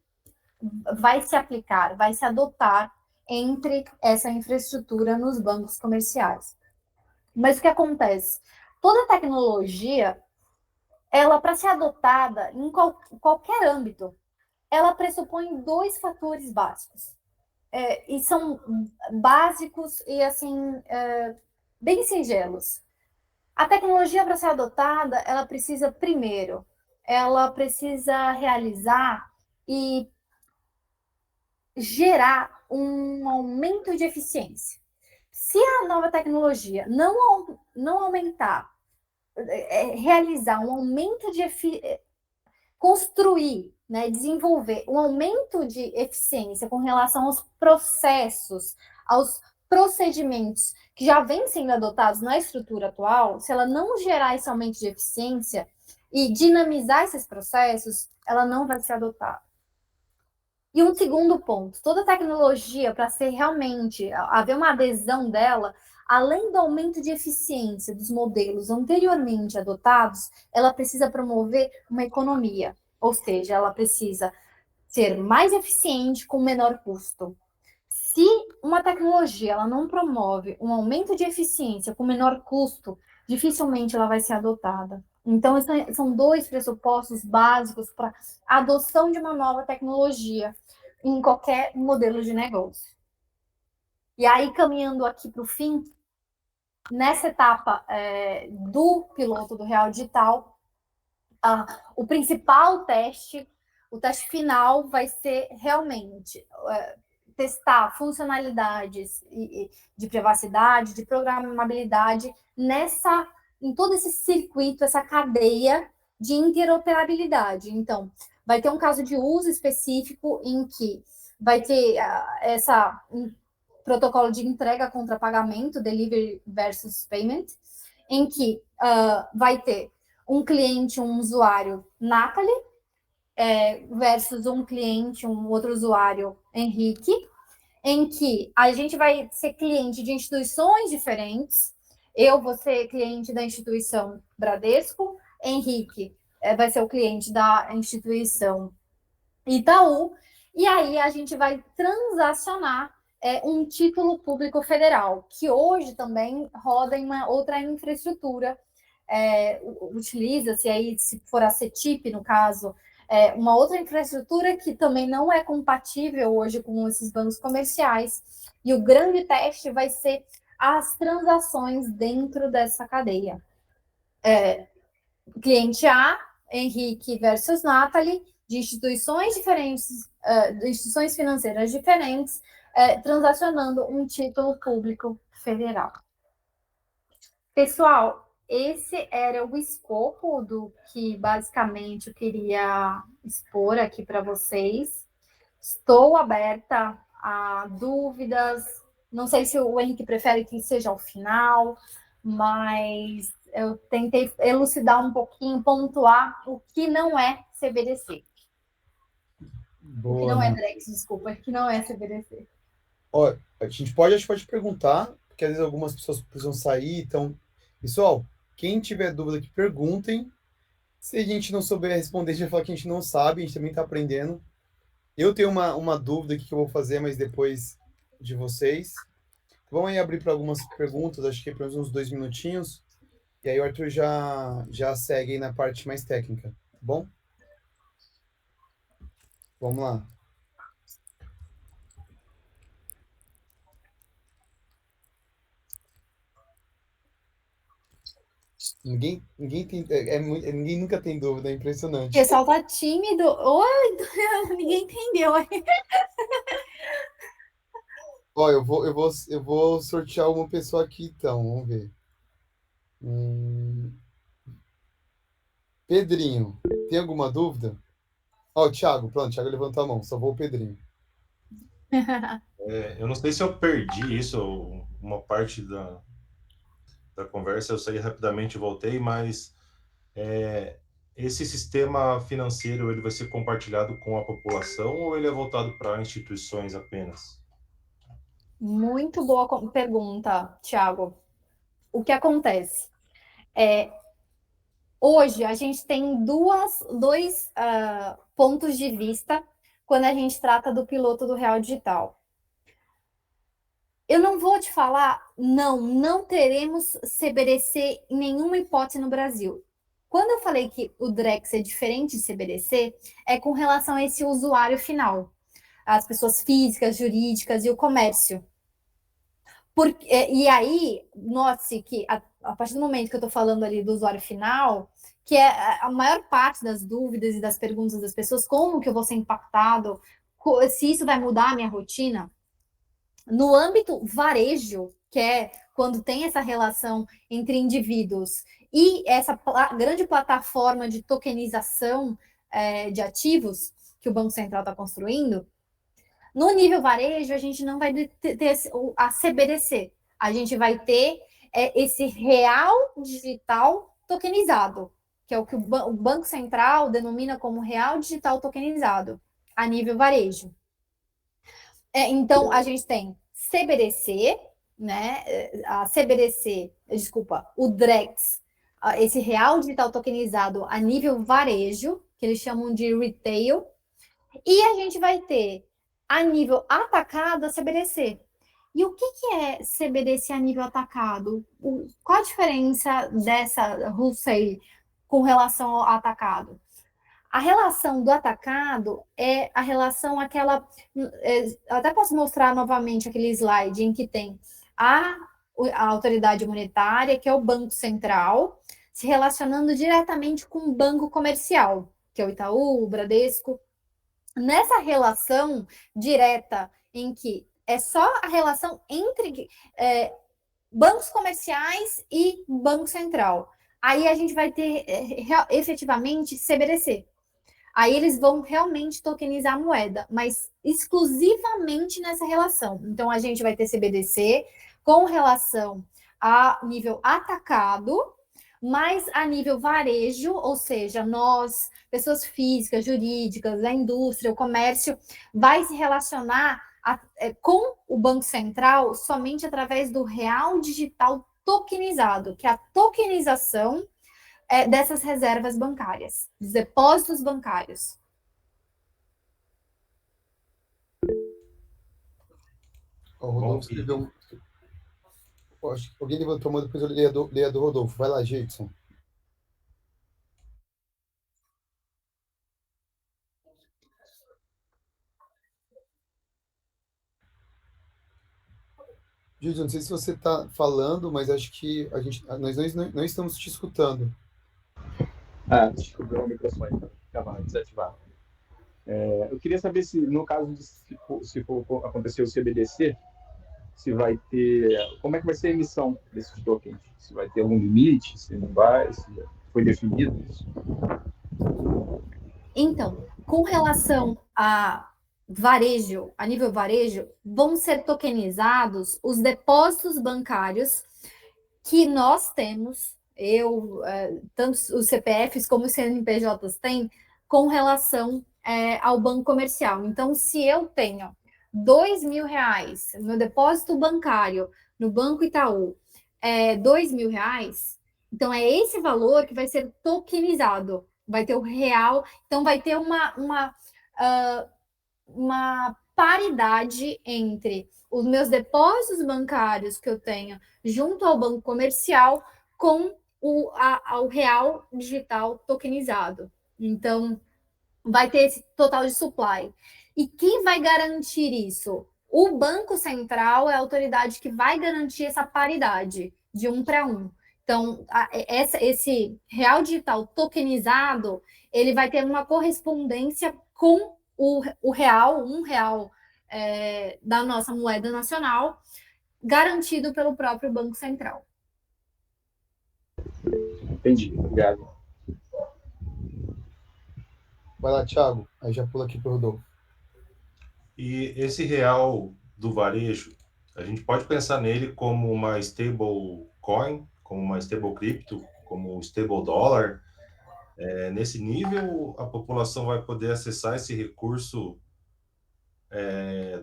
Speaker 6: vai se aplicar, vai se adotar entre essa infraestrutura nos bancos comerciais. Mas o que acontece? Toda tecnologia, ela, para ser adotada em qualquer âmbito, ela pressupõe 2 fatores básicos. E são básicos e, assim, bem singelos. A tecnologia, para ser adotada, ela precisa, primeiro, ela precisa realizar e gerar um aumento de eficiência. Se a nova tecnologia não aumentar, realizar um aumento de construir, né, desenvolver um aumento de eficiência com relação aos processos, aos procedimentos que já vêm sendo adotados na estrutura atual, se ela não gerar esse aumento de eficiência e dinamizar esses processos, ela não vai ser adotada. E um segundo ponto, toda tecnologia, para ser realmente, haver uma adesão dela, além do aumento de eficiência dos modelos anteriormente adotados, ela precisa promover uma economia, ou seja, ela precisa ser mais eficiente com menor custo. Se uma tecnologia ela não promove um aumento de eficiência com menor custo, dificilmente ela vai ser adotada. Então, são 2 pressupostos básicos para a adoção de uma nova tecnologia em qualquer modelo de negócio. E aí, caminhando aqui para o fim, nessa etapa do piloto do Real Digital, o principal teste, o teste final, vai ser realmente testar funcionalidades de privacidade, de programabilidade em todo esse circuito, essa cadeia de interoperabilidade. Então, vai ter um caso de uso específico em que vai ter protocolo de entrega contra pagamento, delivery versus payment, em que vai ter um cliente, um usuário Nathalie, versus um cliente, um outro usuário Henrique, em que a gente vai ser cliente de instituições diferentes. Eu vou ser cliente da instituição Bradesco, Henrique vai ser o cliente da instituição Itaú, e aí a gente vai transacionar um título público federal, que hoje também roda em uma outra infraestrutura, utiliza-se aí, se for a CETIP, no caso, uma outra infraestrutura que também não é compatível hoje com esses bancos comerciais, e o grande teste vai ser as transações dentro dessa cadeia. Cliente A, Henrique versus Nathalie, de instituições diferentes, de instituições financeiras diferentes, transacionando um título público federal. Pessoal, esse era o escopo do que basicamente eu queria expor aqui para vocês. Estou aberta a dúvidas. Não sei se o Henrique prefere que seja ao final, mas eu tentei elucidar um pouquinho, pontuar o que não é CBDC.
Speaker 2: Boa,
Speaker 6: o que não é
Speaker 2: Ana.
Speaker 6: Drex, desculpa, o que não é CBDC.
Speaker 2: Ó, a gente pode perguntar, porque às vezes algumas pessoas precisam sair, então, pessoal, quem tiver dúvida que perguntem. Se a gente não souber responder, a gente vai falar que a gente não sabe, a gente também está aprendendo. Eu tenho uma dúvida aqui que eu vou fazer, mas depois de vocês. Vamos aí abrir para algumas perguntas, acho que pelo menos uns 2 minutinhos. E aí o Arthur já segue aí na parte mais técnica, tá bom? Vamos lá. Ninguém tem, ninguém nunca tem dúvida, é
Speaker 6: O
Speaker 2: impressionante.
Speaker 6: pessoal tá tímido. Oi, ninguém entendeu.
Speaker 2: Ó, eu vou sortear uma pessoa aqui, então, vamos ver. Pedrinho, tem alguma dúvida? Ó, o Thiago, pronto, o Thiago levantou a mão, só vou o Pedrinho.
Speaker 4: Eu não sei se eu perdi isso, uma parte da conversa, eu saí rapidamente e voltei, mas esse sistema financeiro ele vai ser compartilhado com a população ou ele é voltado para instituições apenas?
Speaker 6: Muito boa pergunta, Thiago. O que acontece? Hoje a gente tem dois pontos de vista quando a gente trata do piloto do Real Digital. Eu não vou te falar, não teremos CBDC em nenhuma hipótese no Brasil. Quando eu falei que o Drex é diferente de CBDC, é com relação a esse usuário final, as pessoas físicas, jurídicas e o comércio. E aí, note que a partir do momento que eu estou falando ali do usuário final, que é a maior parte das dúvidas e das perguntas das pessoas, como que eu vou ser impactado, se isso vai mudar a minha rotina, no âmbito varejo, que é quando tem essa relação entre indivíduos e essa grande plataforma de tokenização de ativos que o Banco Central está construindo, no nível varejo, a gente não vai ter a CBDC. A gente vai ter esse real digital tokenizado, que é o que o Banco Central denomina como real digital tokenizado, a nível varejo. Então, a gente tem CBDC, né? A CBDC, desculpa, o Drex, esse real digital tokenizado a nível varejo, que eles chamam de retail, e a gente vai ter a nível atacado a CBDC. E o que é CBDC a nível atacado? Qual a diferença dessa wholesale com relação ao atacado? A relação do atacado é a relação aquela... até posso mostrar novamente aquele slide em que tem a autoridade monetária, que é o Banco Central, se relacionando diretamente com o banco comercial, que é o Itaú, o Bradesco. Nessa relação direta em que é só a relação entre bancos comerciais e Banco Central. Aí a gente vai ter efetivamente CBDC. Aí eles vão realmente tokenizar a moeda, mas exclusivamente nessa relação. Então, a gente vai ter CBDC com relação a nível atacado, mas a nível varejo, ou seja, nós, pessoas físicas, jurídicas, a indústria, o comércio, vai se relacionar com o Banco Central somente através do real digital tokenizado, que é a tokenização dessas reservas bancárias, dos depósitos bancários.
Speaker 2: O Rodolfo escreveu acho que alguém levantou uma, depois eu leio a do Rodolfo. Vai lá, Jadson. Jadson, não sei se você está falando, mas acho que nós não estamos te escutando.
Speaker 9: Descobriu o microfone, estava desativado. Eu queria saber se, no caso de se for acontecer o CBDC, se vai ter... Como é que vai ser a emissão desses tokens? Se vai ter algum limite, se não vai, se foi definido isso?
Speaker 6: Então, com relação a varejo, a nível varejo, vão ser tokenizados os depósitos bancários que nós temos, tanto os CPFs como os CNPJs têm, com relação ao banco comercial. Então, se eu tenho R$ 2.000, meu depósito bancário no Banco Itaú é R$ 2.000, então é esse valor que vai ser tokenizado. Vai ter o real, então vai ter uma paridade entre os meus depósitos bancários que eu tenho junto ao banco comercial com o real digital tokenizado. Então, vai ter esse total de supply. E quem vai garantir isso? O Banco Central é a autoridade que vai garantir essa paridade de 1 para 1. Então, esse real digital tokenizado, ele vai ter uma correspondência com o real, R$ 1 da nossa moeda nacional, garantido pelo próprio Banco Central.
Speaker 9: Entendi, obrigado.
Speaker 2: Vai lá, Thiago. Aí já pula aqui para o Rodolfo.
Speaker 4: E esse real do varejo, a gente pode pensar nele como uma stable coin, como uma stable cripto, como um stable dólar. Nesse nível, a população vai poder acessar esse recurso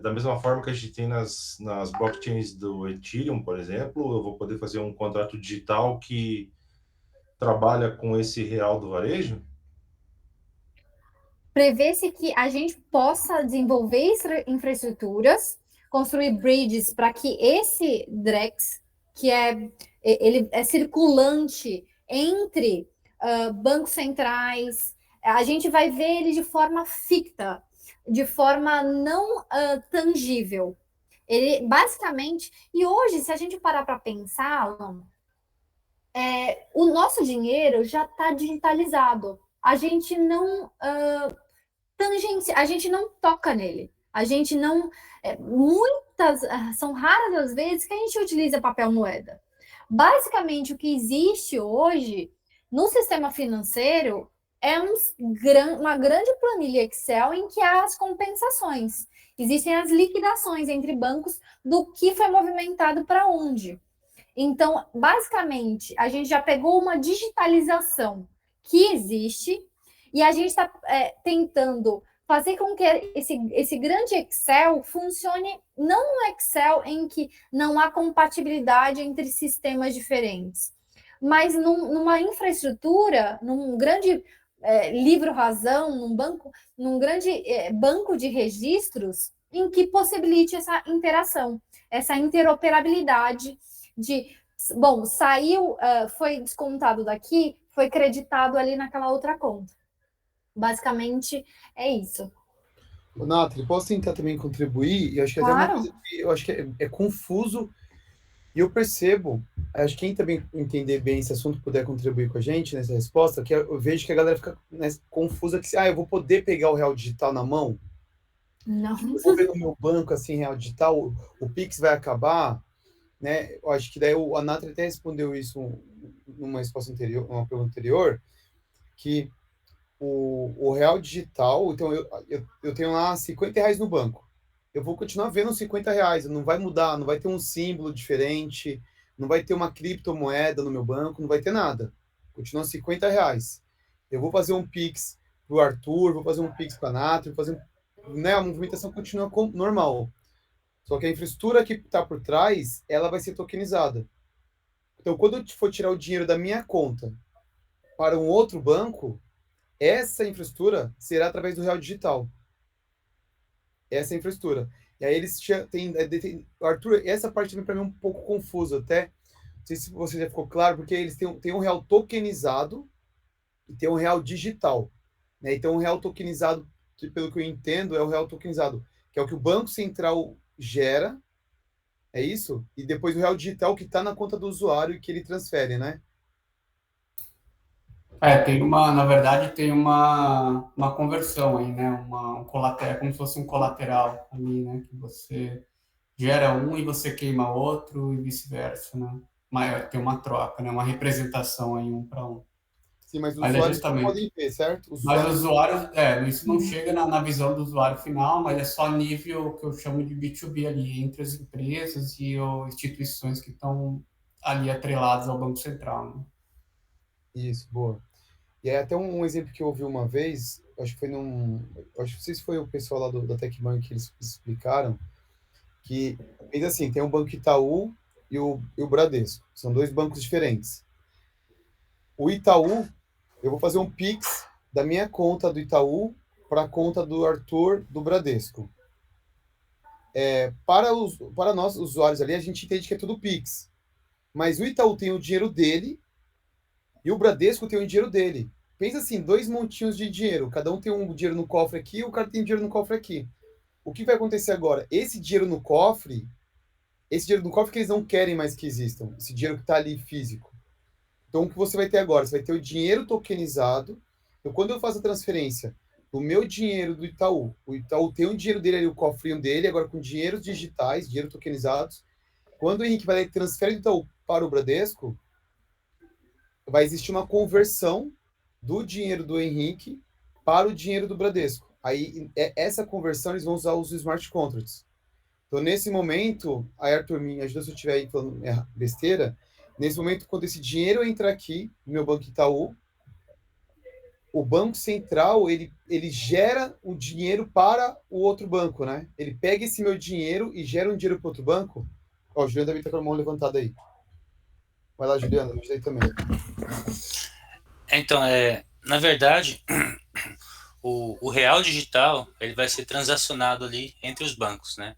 Speaker 4: da mesma forma que a gente tem nas blockchains do Ethereum, por exemplo. Eu vou poder fazer um contrato digital que trabalha com esse real do varejo?
Speaker 6: Prevê-se que a gente possa desenvolver infraestruturas, construir bridges para que esse DREX, que ele é circulante entre bancos centrais, a gente vai ver ele de forma ficta, de forma não tangível. Ele basicamente, e hoje, se a gente parar para pensar, o nosso dinheiro já está digitalizado. A gente não a gente não toca nele. A gente não. São raras as vezes que a gente utiliza papel moeda. Basicamente, o que existe hoje no sistema financeiro é uma grande planilha Excel em que há as compensações. Existem as liquidações entre bancos do que foi movimentado para onde. Então, basicamente, a gente já pegou uma digitalização que existe e a gente está tentando fazer com que esse grande Excel funcione não um Excel em que não há compatibilidade entre sistemas diferentes, mas numa infraestrutura, num grande livro-razão, num grande banco de registros em que possibilite essa interação, essa interoperabilidade de, bom, saiu, foi descontado daqui, foi creditado ali naquela outra conta. Basicamente, é isso.
Speaker 2: Nathalie, posso tentar também contribuir? Eu acho que
Speaker 6: Claro.
Speaker 2: até uma coisa que eu acho que é confuso, e eu percebo, acho que quem também entender bem esse assunto puder contribuir com a gente nessa resposta, que eu vejo que a galera fica confusa, que eu vou poder pegar o real digital na mão?
Speaker 6: Não.
Speaker 2: Eu vou ver no meu banco, assim, real digital, o Pix vai acabar, né? Eu acho que daí a Nathalie até respondeu isso numa resposta anterior, numa pergunta anterior, que o real digital, então eu tenho lá R$50 no banco. Eu vou continuar vendo R$50, não vai mudar, não vai ter um símbolo diferente, não vai ter uma criptomoeda no meu banco, não vai ter nada. Continua R$50. Eu vou fazer um Pix pro Arthur, vou fazer um Pix para a Nathalie, vou fazer a movimentação continua normal. Só que a infraestrutura que está por trás, ela vai ser tokenizada. Então, quando eu for tirar o dinheiro da minha conta para um outro banco, essa infraestrutura será através do real digital. Essa infraestrutura. E aí eles têm... Arthur, essa parte também para mim é um pouco confusa até. Não sei se você já ficou claro, porque eles têm um real tokenizado e tem um real digital. Né? Então, o real tokenizado, pelo que eu entendo, é o real tokenizado, que é o que o Banco Central gera, é isso? E depois o real digital que está na conta do usuário e que ele transfere, né?
Speaker 1: Na verdade, tem uma conversão aí, né? Um colateral, como se fosse um colateral ali, né? Que você gera um e você queima outro e vice-versa, né? Tem uma troca, né? Uma representação aí 1 para 1.
Speaker 2: Sim, mas os
Speaker 1: Mas é
Speaker 2: usuários não
Speaker 1: justamente.
Speaker 2: podem ver, certo? Os
Speaker 1: Mas
Speaker 2: usuários...
Speaker 1: o usuário, isso não chega na visão do usuário final, mas é só nível que eu chamo de B2B ali, entre as empresas e instituições que estão ali atreladas ao Banco Central, né?
Speaker 2: Isso, boa. E aí até um exemplo que eu ouvi uma vez, acho que foi acho que não sei se foi o pessoal lá da TecBank que eles explicaram, que fez assim, tem o Banco Itaú e o Bradesco. São dois bancos diferentes. O Itaú, eu vou fazer um Pix da minha conta do Itaú para a conta do Arthur do Bradesco. Para nós, usuários ali, a gente entende que é tudo Pix. Mas o Itaú tem o dinheiro dele e o Bradesco tem o dinheiro dele. Pensa assim, dois montinhos de dinheiro. Cada um tem um dinheiro no cofre aqui, o cara tem dinheiro no cofre aqui. O que vai acontecer agora? Esse dinheiro no cofre que eles não querem mais que existam. Esse dinheiro que está ali físico. Então, o que você vai ter agora? Você vai ter o dinheiro tokenizado. Então, quando eu faço a transferência do meu dinheiro do Itaú, o Itaú tem o dinheiro dele ali, o cofrinho dele, agora com dinheiros digitais, dinheiro tokenizados. Quando o Henrique vai transferir do Itaú para o Bradesco, vai existir uma conversão do dinheiro do Henrique para o dinheiro do Bradesco. Aí, essa conversão, eles vão usar os smart contracts. Então, nesse momento, a Arthur me ajuda se eu estiver aí falando besteira. Nesse momento, quando esse dinheiro entra aqui no meu Banco Itaú, o Banco Central, ele gera o dinheiro para o outro banco, né? Ele pega esse meu dinheiro e gera um dinheiro para outro banco. Ó, o Juliano também está com a mão levantada aí. Vai lá, Juliano, me ajuda aí também.
Speaker 5: Então, na verdade, o real digital ele vai ser transacionado ali entre os bancos, né?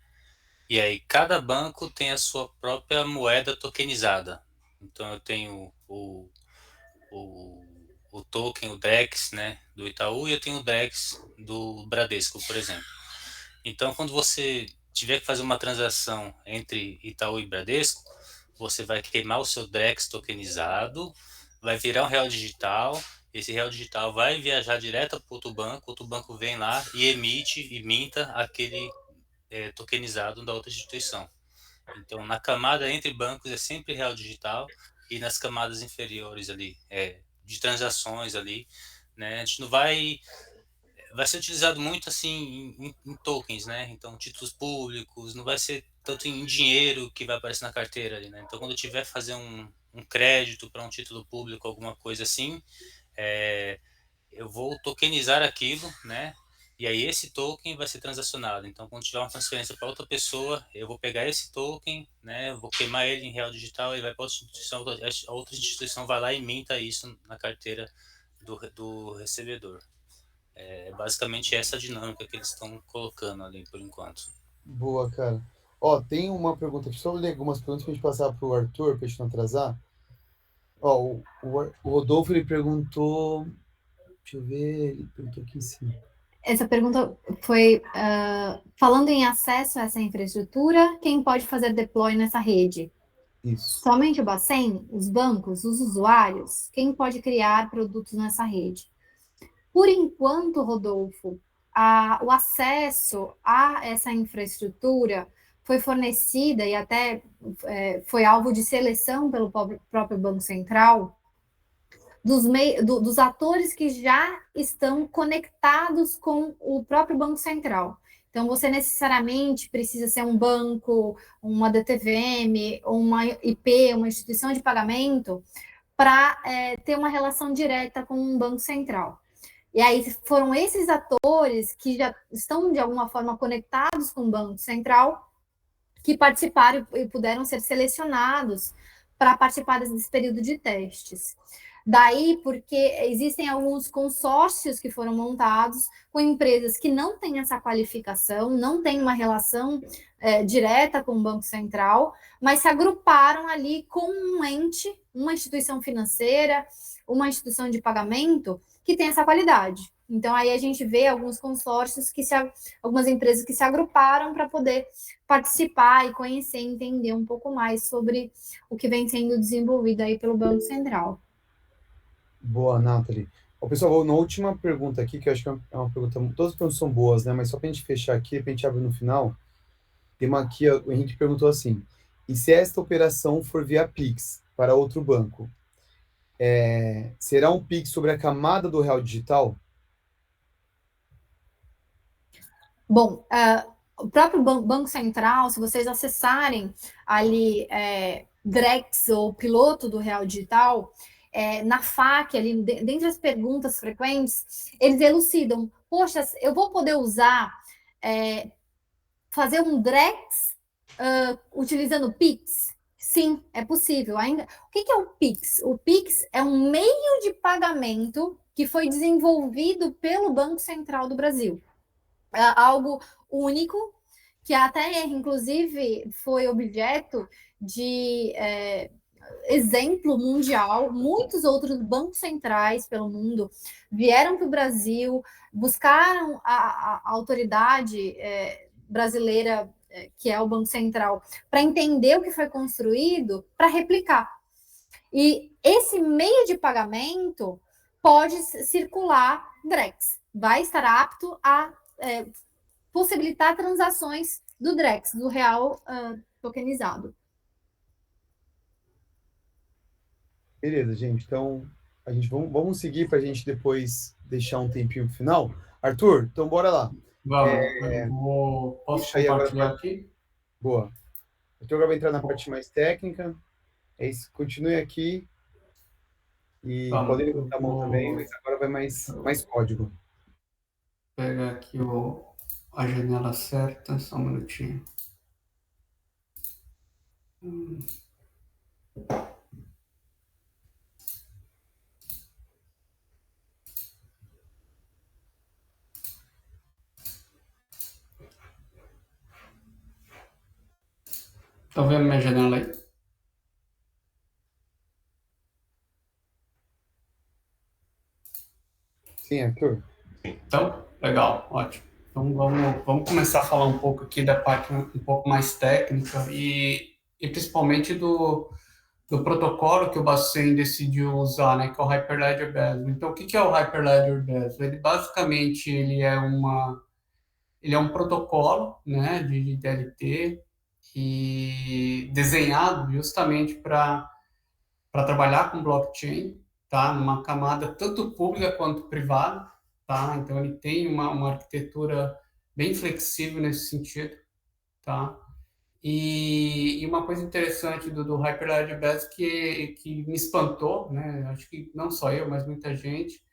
Speaker 5: E aí cada banco tem a sua própria moeda tokenizada. Então eu tenho o token, o DEX, né, do Itaú, e eu tenho o DEX do Bradesco, por exemplo. Então quando você tiver que fazer uma transação entre Itaú e Bradesco, você vai queimar o seu DEX tokenizado, vai virar um real digital, esse real digital vai viajar direto para outro banco vem lá e minta aquele tokenizado da outra instituição. Então, na camada entre bancos é sempre real digital e nas camadas inferiores ali, de transações ali, né, a gente não vai ser utilizado muito assim em tokens, né? Então, títulos públicos, não vai ser tanto em dinheiro que vai aparecer na carteira ali, né? Então, quando eu tiver fazer um crédito para um título público, alguma coisa assim, eu vou tokenizar aquilo, né? E aí esse token vai ser transacionado. Então, quando tiver uma transferência para outra pessoa, eu vou pegar esse token, né? Vou queimar ele em real digital, ele vai para outra instituição, a outra instituição vai lá e minta isso na carteira do recebedor. Basicamente essa dinâmica que eles estão colocando ali por enquanto.
Speaker 2: Boa, cara. Ó, tem uma pergunta aqui, só ler algumas perguntas para a gente passar para o Arthur, para a gente não atrasar. Ó, o Rodolfo, ele perguntou... Deixa eu ver, ele perguntou aqui em cima.
Speaker 6: Essa pergunta foi, falando em acesso a essa infraestrutura, quem pode fazer deploy nessa rede?
Speaker 2: Isso.
Speaker 6: Somente o Bacen, os bancos, os usuários? Quem pode criar produtos nessa rede? Por enquanto, Rodolfo, o acesso a essa infraestrutura foi fornecida e até foi alvo de seleção pelo próprio Banco Central dos atores que já estão conectados com o próprio Banco Central. Então, você necessariamente precisa ser um banco, uma DTVM, uma IP, uma instituição de pagamento, para ter uma relação direta com um Banco Central. E aí foram esses atores que já estão, de alguma forma, conectados com o Banco Central, que participaram e puderam ser selecionados para participar desse período de testes. Daí, porque existem alguns consórcios que foram montados com empresas que não têm essa qualificação, não têm uma relação direta com o Banco Central, mas se agruparam ali com um ente, uma instituição financeira, uma instituição de pagamento que tem essa qualidade. Então, aí a gente vê alguns consórcios, algumas empresas que se agruparam para poder participar e conhecer, entender um pouco mais sobre o que vem sendo desenvolvido aí pelo Banco Central.
Speaker 2: Boa, Nathalie. Ó, pessoal, na última pergunta aqui, que eu acho que é uma pergunta, todas as perguntas são boas, né? Mas só para a gente fechar aqui, para a gente abrir no final, tem uma aqui, ó, o Henrique perguntou assim, e se esta operação for via Pix para outro banco? será um Pix sobre a camada do real digital?
Speaker 6: Bom, o próprio Banco Central, se vocês acessarem ali Drex ou piloto do Real Digital, na FAQ, ali dentre as perguntas frequentes, eles elucidam, poxa, eu vou poder usar, fazer um Drex utilizando Pix? Sim, é possível. Ainda. O que é o Pix? O Pix é um meio de pagamento que foi desenvolvido pelo Banco Central do Brasil. É algo único, que até, inclusive, foi objeto de exemplo mundial. Muitos outros bancos centrais pelo mundo vieram para o Brasil, buscaram a autoridade brasileira, que é o Banco Central, para entender o que foi construído, para replicar. E esse meio de pagamento pode circular Drex, vai estar apto a possibilitar transações do Drex, do real tokenizado.
Speaker 2: Beleza, gente. Então, vamos seguir para a gente depois deixar um tempinho pro final. Arthur, então bora lá.
Speaker 1: Vamos, posso compartilhar aqui?
Speaker 2: Boa. O Arthur agora vai entrar na parte mais técnica. É isso, continue aqui. E pode levantar a mão também, mas agora vai mais código.
Speaker 1: Vou pegar aqui a janela certa, só um minutinho. Estão vendo minha janela aí?
Speaker 2: Sim, Arthur.
Speaker 1: Então, legal, ótimo. Então, vamos começar a falar um pouco aqui da parte um pouco mais técnica e principalmente do protocolo que o Bacen decidiu usar, né, que é o Hyperledger Bezel. Então, o que é o Hyperledger Bezel? Ele basicamente ele é um protocolo, né, de DLT e desenhado justamente para trabalhar com blockchain, tá, numa camada tanto pública quanto privada, tá. Então ele tem uma arquitetura bem flexível nesse sentido, tá. E uma coisa interessante do Hyperledger Bezel que me espantou, né, acho que não só eu, mas muita gente,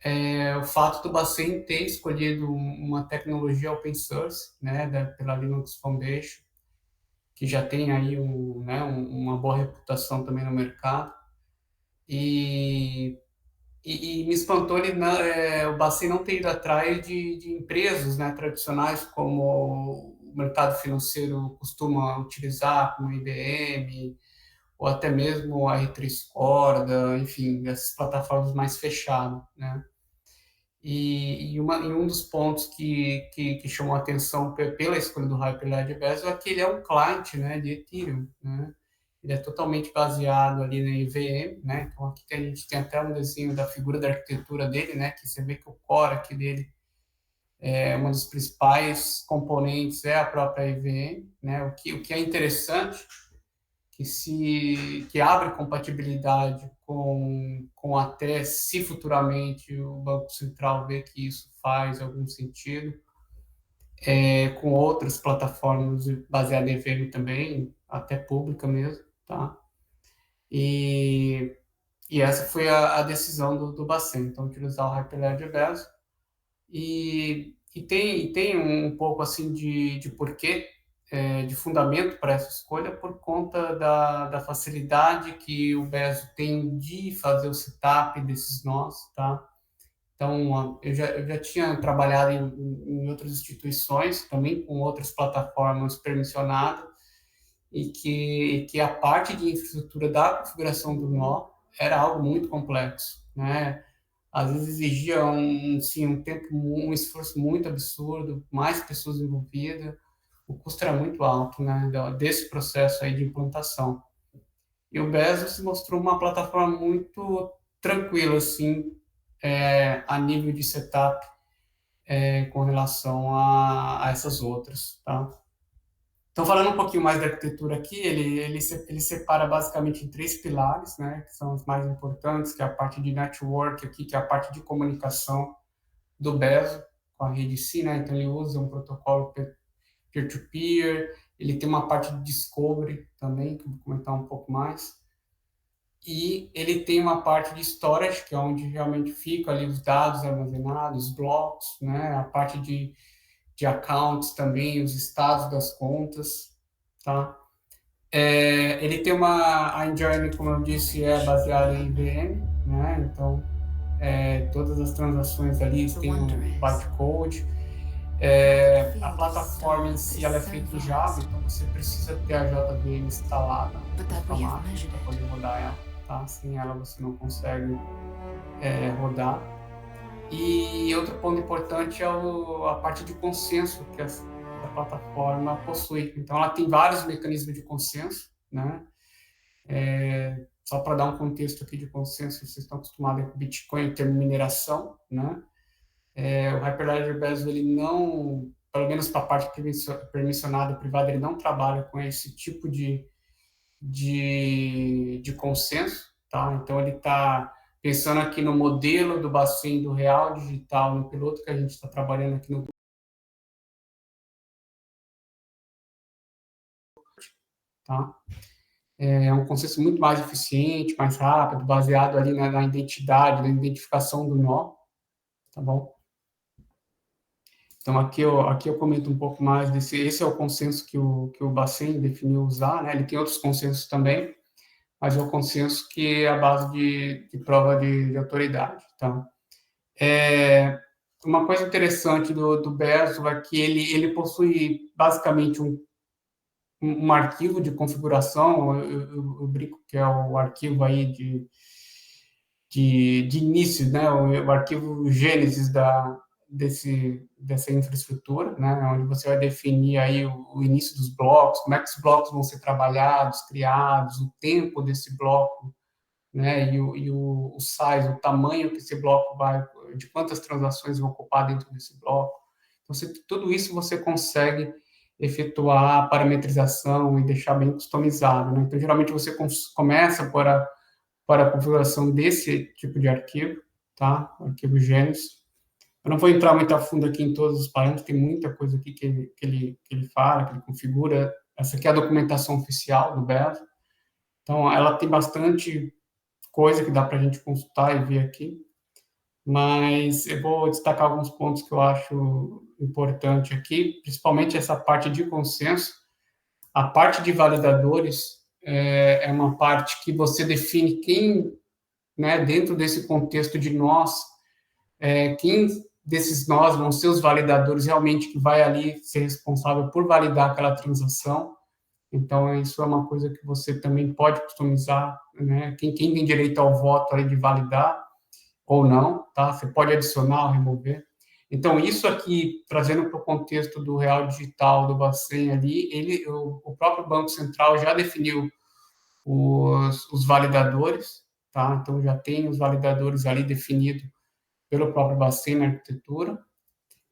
Speaker 1: é o fato do Bacen ter escolhido uma tecnologia open source, né, pela Linux Foundation, que já tem aí uma boa reputação também no mercado. E me espantou o Bacen não ter ido atrás de empresas, né, tradicionais, como o mercado financeiro costuma utilizar, como a IBM, ou até mesmo a R3 Corda, enfim, essas plataformas mais fechadas, né? E um dos pontos que chamou a atenção pela escolha do Hyperledger Bezel é que ele é um client, né, de Ethereum, né? Ele é totalmente baseado ali na EVM, né? Então aqui a gente tem até um desenho da figura da arquitetura dele, né? Que você vê que o core aqui dele é um dos principais componentes é a própria EVM, né? O que é interessante que abre compatibilidade com até se futuramente o Banco Central ver que isso faz algum sentido, com outras plataformas baseadas em EVM também, até pública mesmo, tá? E essa foi a decisão do Bacen, então utilizar o Hyperledger Bezel e tem um pouco assim de porquê, de fundamento para essa escolha por conta da facilidade que o Bezel tem de fazer o setup desses nós, tá? Então, eu já tinha trabalhado em outras instituições, também com outras plataformas permissionadas, e que a parte de infraestrutura da configuração do nó era algo muito complexo, né? Às vezes exigia um tempo, um esforço muito absurdo, mais pessoas envolvidas, o custo era muito alto, né, desse processo aí de implantação. E o Bezel se mostrou uma plataforma muito tranquila, assim, a nível de setup, com relação a essas outras, tá? Então, falando um pouquinho mais da arquitetura aqui, ele separa basicamente em 3 pilares, né, que são os mais importantes, que é a parte de network aqui, que é a parte de comunicação do Bezo com a rede C, né, então ele usa um protocolo peer-to-peer, ele tem uma parte de discovery também, que eu vou comentar um pouco mais, e ele tem uma parte de storage, que é onde realmente ficam ali os dados armazenados, os blocos, né, a parte de accounts também, os estados das contas, tá? Ele tem a Engine, como eu disse, é baseada em VM, né? Então, todas as transações ali têm um bytecode. A plataforma em si ela é feita em Java, então você precisa ter a JVM instalada na máquina para poder rodar ela, tá? Sem ela você não consegue rodar. E outro ponto importante é a parte de consenso que a plataforma possui. Então, ela tem vários mecanismos de consenso, né? Só para dar um contexto aqui de consenso, vocês estão acostumados com Bitcoin em termos de mineração, né? O Hyperledger Bezo, ele não, pelo menos para a parte permissionada privada, ele não trabalha com esse tipo de consenso, tá? Então, ele está pensando aqui no modelo do Bacen do real digital, no piloto que a gente está trabalhando aqui no... Tá? É um consenso muito mais eficiente, mais rápido, baseado ali na identidade, na identificação do nó, tá bom? Então, aqui eu comento um pouco mais esse é o consenso que o Bacen definiu usar, né? Ele tem outros consensos também, mas é o consenso que é a base de prova de autoridade, tá? Uma coisa interessante do Bezo é que ele possui basicamente um arquivo de configuração, eu brinco que é o arquivo aí de início, né, o arquivo gênesis dessa infraestrutura, né, onde você vai definir aí o início dos blocos, como é que os blocos vão ser trabalhados, criados, o tempo desse bloco, né, e o size, o tamanho que esse bloco vai, de quantas transações vão ocupar dentro desse bloco. Então, tudo isso você consegue efetuar a parametrização e deixar bem customizado, né? Então, geralmente você começa por a configuração desse tipo de arquivo, tá? Arquivo Gênesis. Eu não vou entrar muito a fundo aqui em todos os parâmetros, tem muita coisa aqui que ele fala, que ele configura. Essa aqui é a documentação oficial do Bezo. Então, ela tem bastante coisa que dá para a gente consultar e ver aqui, mas eu vou destacar alguns pontos que eu acho importante aqui, principalmente essa parte de consenso. A parte de validadores é uma parte que você define quem, né, dentro desse contexto de nós, quem desses nós vão ser os validadores realmente que vai ali ser responsável por validar aquela transação. Então, isso é uma coisa que você também pode customizar, né? Quem tem direito ao voto aí de validar ou não, tá? Você pode adicionar ou remover. Então, isso aqui, trazendo para o contexto do real digital, do Bacen ali, o próprio Banco Central já definiu os validadores, tá? Então, já tem os validadores ali definidos pelo próprio Bacen na arquitetura.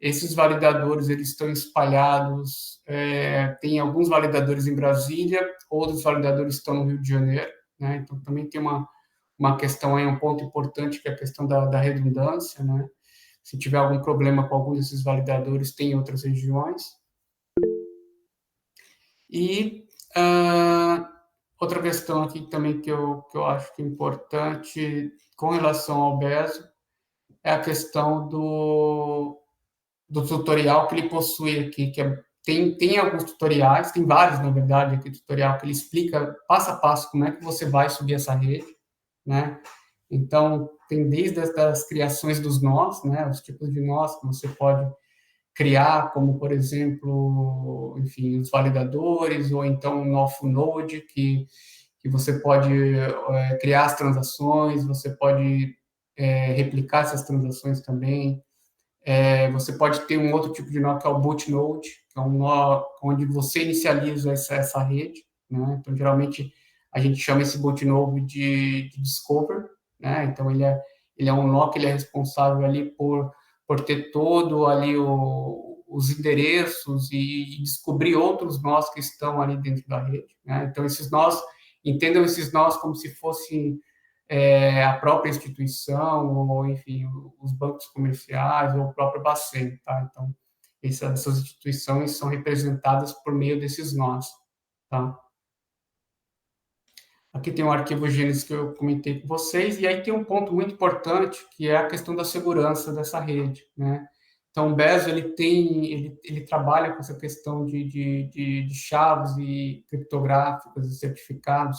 Speaker 1: Esses validadores, eles estão espalhados, tem alguns validadores em Brasília, outros validadores estão no Rio de Janeiro, né? Então, também tem uma questão aí, um ponto importante, que é a questão da redundância, né? Se tiver algum problema com algum desses validadores, tem em outras regiões. E outra questão aqui também que eu acho que é importante com relação ao Bezo é a questão do tutorial que ele possui aqui, que tem alguns tutoriais, tem vários, na verdade, aqui tutorial que ele explica passo a passo como é que você vai subir essa rede, né? Então, tem desde as criações dos nós, né, os tipos de nós que você pode criar, como, por exemplo, enfim, os validadores, ou então o nó full node, que você pode criar as transações, você pode replicar essas transações também. Você pode ter um outro tipo de nó, que é o boot node, que é um nó onde você inicializa essa rede, né? Então, geralmente, a gente chama esse boot node de discover, né? Então, ele é um nó que ele é responsável ali por ter todo ali o os endereços e descobrir outros nós que estão ali dentro da rede, né? Então, entendam esses nós como se fossem a própria instituição, ou, enfim, os bancos comerciais, ou o próprio Bacen, tá? Então, essas instituições são representadas por meio desses nós, tá? Aqui tem um arquivo Gênesis que eu comentei com vocês, e aí tem um ponto muito importante, que é a questão da segurança dessa rede, né? Então, o Bezo, ele trabalha com essa questão de chaves e criptográficas e certificados,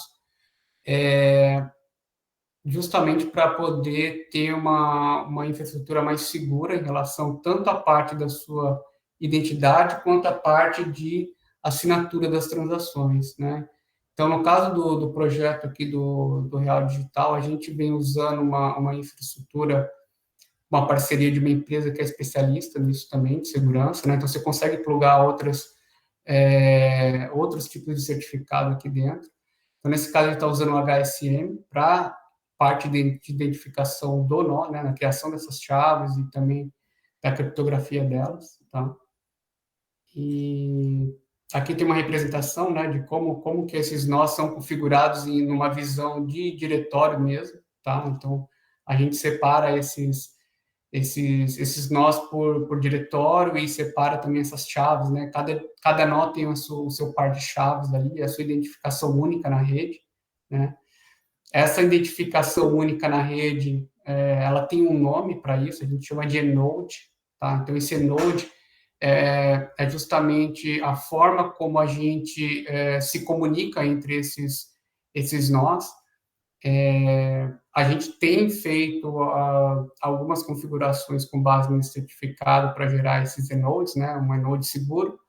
Speaker 1: justamente para poder ter uma infraestrutura mais segura em relação tanto à parte da sua identidade, quanto à parte de assinatura das transações, né? Então, no caso do projeto aqui do Real Digital, a gente vem usando uma infraestrutura, uma parceria de uma empresa que é especialista nisso também, de segurança, né? Então, você consegue plugar outros tipos de certificado aqui dentro. Então, nesse caso, a gente está usando o HSM para parte de identificação do nó, né? Na criação dessas chaves e também da criptografia delas, tá? E aqui tem uma representação, né, de como que esses nós são configurados numa visão de diretório mesmo, tá? Então, a gente separa esses nós por diretório e separa também essas chaves, né? Cada nó tem o seu par de chaves ali, a sua identificação única na rede, né? Essa identificação única na rede, ela tem um nome para isso, a gente chama de enode, tá? Então, esse enode é justamente a forma como a gente se comunica entre esses nós. A gente tem feito algumas configurações com base nesse certificado para gerar esses enodes, né, um enode seguro,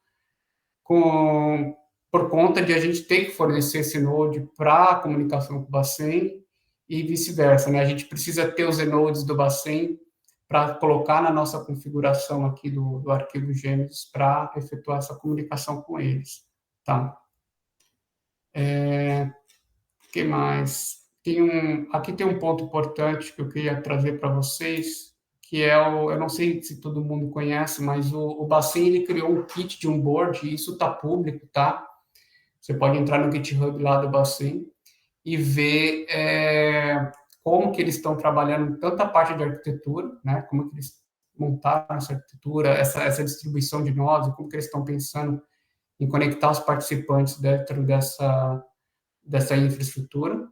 Speaker 1: por conta de a gente ter que fornecer esse enode para a comunicação com o Bacen e vice-versa, né? A gente precisa ter os enodes do Bacen para colocar na nossa configuração aqui do arquivo Gênesis para efetuar essa comunicação com eles, tá? O que mais? Aqui tem um ponto importante que eu queria trazer para vocês, que eu não sei se todo mundo conhece, mas o Bacen, ele criou um kit de onboard, e isso está público, tá? Você pode entrar no GitHub lá do Bacen e ver como que eles estão trabalhando tanto a parte de arquitetura, né? Como que eles montaram essa arquitetura, essa distribuição de nós, como que eles estão pensando em conectar os participantes dentro dessa infraestrutura,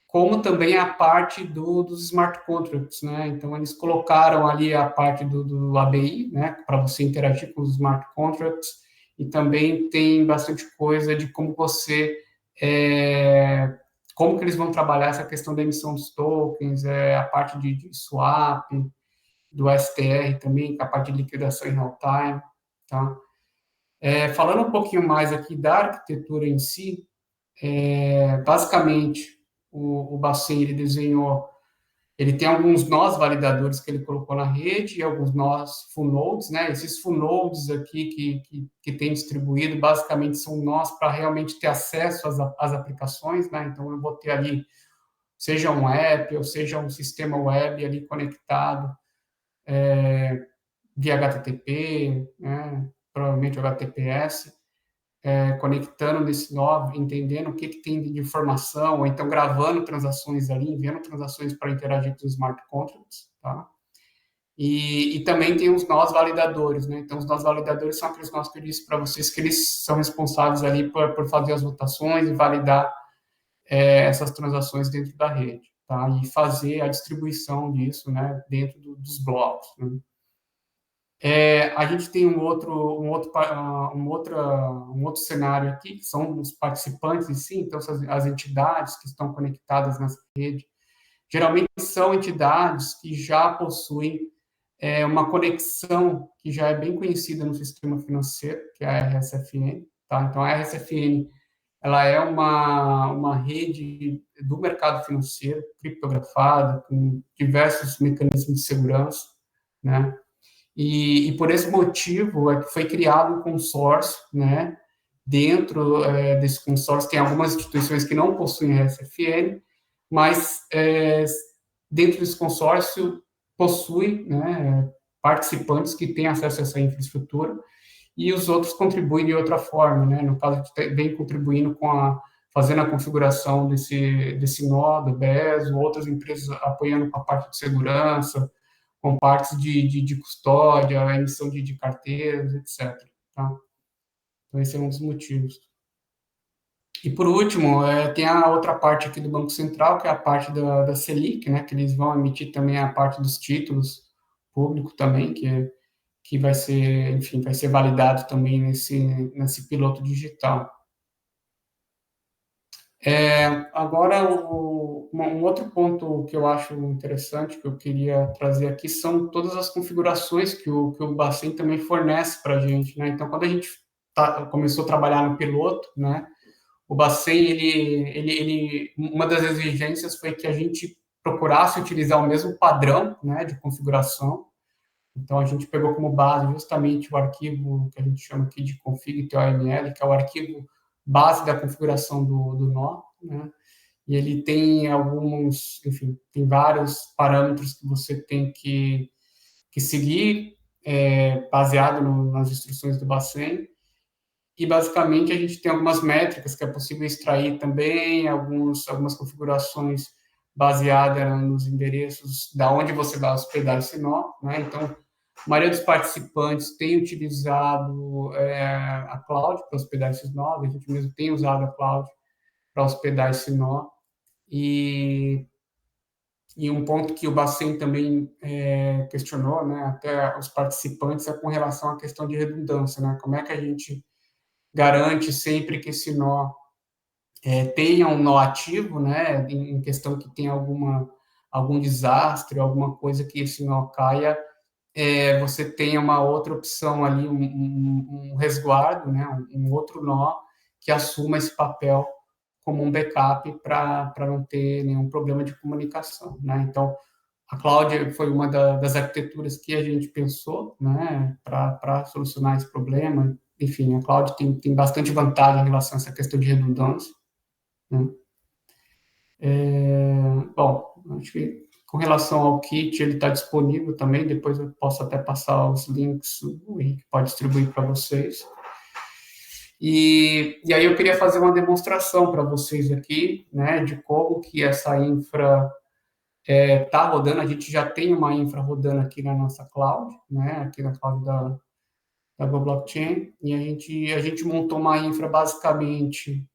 Speaker 1: como também a parte dos smart contracts, né? Então, eles colocaram ali a parte do ABI, né, para você interagir com os smart contracts, e também tem bastante coisa de como que eles vão trabalhar essa questão da emissão dos tokens, a parte de swap, do STR também, a parte de liquidação em real time, tá? Falando um pouquinho mais aqui da arquitetura em si, basicamente, o Bacen, ele tem alguns nós validadores que ele colocou na rede e alguns nós full nodes, né? Esses full nodes aqui que tem distribuído, basicamente são nós para realmente ter acesso às aplicações, né? Então, eu vou ter ali, seja um app ou seja um sistema web ali conectado via HTTP, né? Provavelmente o HTTPS, conectando nesse nó, entendendo o que tem de informação, ou então gravando transações ali, enviando transações para interagir com os smart contracts, tá? E também tem os nós validadores, né? Então, os nós validadores são aqueles nós que eu disse para vocês que eles são responsáveis ali por fazer as votações e validar essas transações dentro da rede, tá? E fazer a distribuição disso, né, dentro dos blocos, né? A gente tem um outro cenário aqui, que são os participantes em si, então as entidades que estão conectadas nessa rede, geralmente são entidades que já possuem uma conexão que já é bem conhecida no sistema financeiro, que é a RSFN, tá? Então, a RSFN, ela é uma rede do mercado financeiro, criptografada, com diversos mecanismos de segurança, né? E por esse motivo é que foi criado um consórcio, né? Dentro desse consórcio tem algumas instituições que não possuem RSFN, mas dentro desse consórcio possui, né, participantes que têm acesso a essa infraestrutura, e os outros contribuem de outra forma, né? No caso, vem contribuindo fazendo a configuração desse nó do BES, outras empresas apoiando com a parte de segurança, com partes de custódia, a emissão de carteiras, etc. Tá? Então, esse é um dos motivos. E, por último, tem a outra parte aqui do Banco Central, que é a parte da Selic, né, que eles vão emitir também a parte dos títulos públicos também, que vai ser, enfim, vai ser validado também nesse piloto digital. Agora, um outro ponto que eu acho interessante, que eu queria trazer aqui, são todas as configurações que o Bacen também fornece para a gente, né? Então, quando a gente começou a trabalhar no piloto, né, o Bacen, uma das exigências foi que a gente procurasse utilizar o mesmo padrão, né, de configuração. Então, a gente pegou como base justamente o arquivo que a gente chama aqui de config.toml, que é o arquivo base da configuração do nó, né? E ele tem tem vários parâmetros que você tem que seguir, baseado nas instruções do Bacen. E, basicamente, a gente tem algumas métricas que é possível extrair também, algumas configurações baseadas nos endereços da onde você vai hospedar esse nó, né? Então, a maioria dos participantes tem utilizado a cloud para hospedar esses nós, a gente mesmo tem usado a cloud para hospedar esse nó. E um ponto que o Bacen também questionou, né, até os participantes, é com relação à questão de redundância, né? Como é que a gente garante sempre que esse nó tenha um nó ativo, né, em questão que tenha algum desastre, alguma coisa que esse nó caia, você tenha uma outra opção ali, um resguardo, né, um outro nó que assuma esse papel como um backup para não ter nenhum problema de comunicação, né? Então, a cloud foi uma das arquiteturas que a gente pensou, né, para solucionar esse problema. Enfim, a cloud tem bastante vantagem em relação a essa questão de redundância, né? Bom, acho que com relação ao kit, ele está disponível também, depois eu posso até passar os links, o Henrique pode distribuir para vocês. E aí eu queria fazer uma demonstração para vocês aqui, né, de como que essa infra está rodando. A gente já tem uma infra rodando aqui na nossa cloud, né, aqui na cloud da GoBlockchain, e a gente montou uma infra basicamente,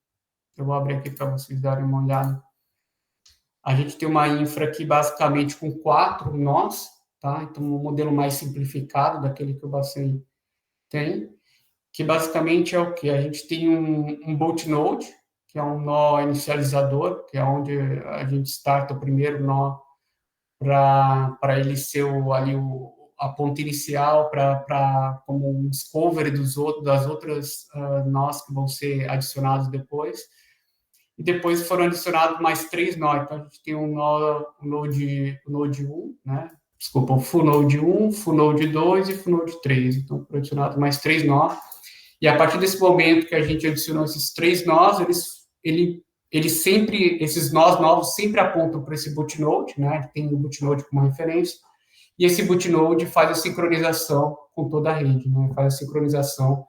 Speaker 1: eu vou abrir aqui para vocês darem uma olhada. A gente tem uma infra aqui basicamente com 4 nós, tá? Então, um modelo mais simplificado daquele que o Bacen tem, que basicamente é o que? A gente tem um boot node, que é um nó inicializador, que é onde a gente starta o primeiro nó para ele ser a ponta inicial como um discovery das outras nós que vão ser adicionados depois. E depois foram adicionados mais 3 nós. Então, a gente tem o Node 1, né? Desculpa, o Full Node 1, Full Node 2 e Full Node 3. Então, foram adicionados mais 3 nós. E a partir desse momento que a gente adicionou esses 3 nós, esses nós novos sempre apontam para esse bootnode, né? Tem o bootnode como referência. E esse bootnode faz a sincronização com toda a rede, né? Faz a sincronização,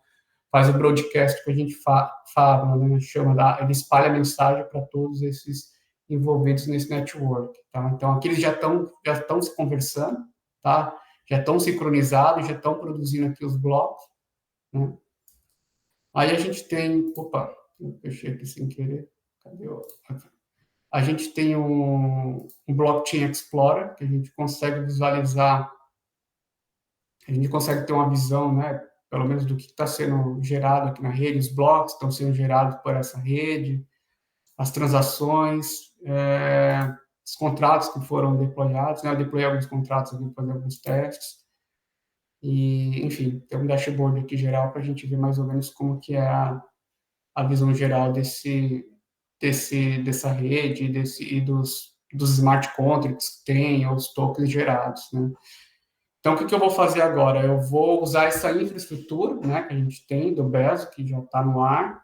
Speaker 1: faz o broadcast que a gente fala, né? Ele espalha a mensagem para todos esses envolvidos nesse network, tá? Então, aqui eles já estão se conversando, tá? Já estão sincronizados, já estão produzindo aqui os blocos, né? Aí a gente tem... Opa, eu fechei aqui sem querer. Cadê o... A gente tem um Blockchain Explorer, que a gente consegue visualizar, a gente consegue ter uma visão, né, pelo menos do que está sendo gerado aqui na rede, os blocos estão sendo gerados por essa rede, as transações, os contratos que foram deployados, né, eu deployei alguns contratos aqui para fazer alguns testes, e, enfim, tem um dashboard aqui geral para a gente ver mais ou menos como que é a visão geral dessa rede e dos smart contracts que tem, ou os tokens gerados, né? Então, o que eu vou fazer agora? Eu vou usar essa infraestrutura, né, que a gente tem do BES, que já está no ar.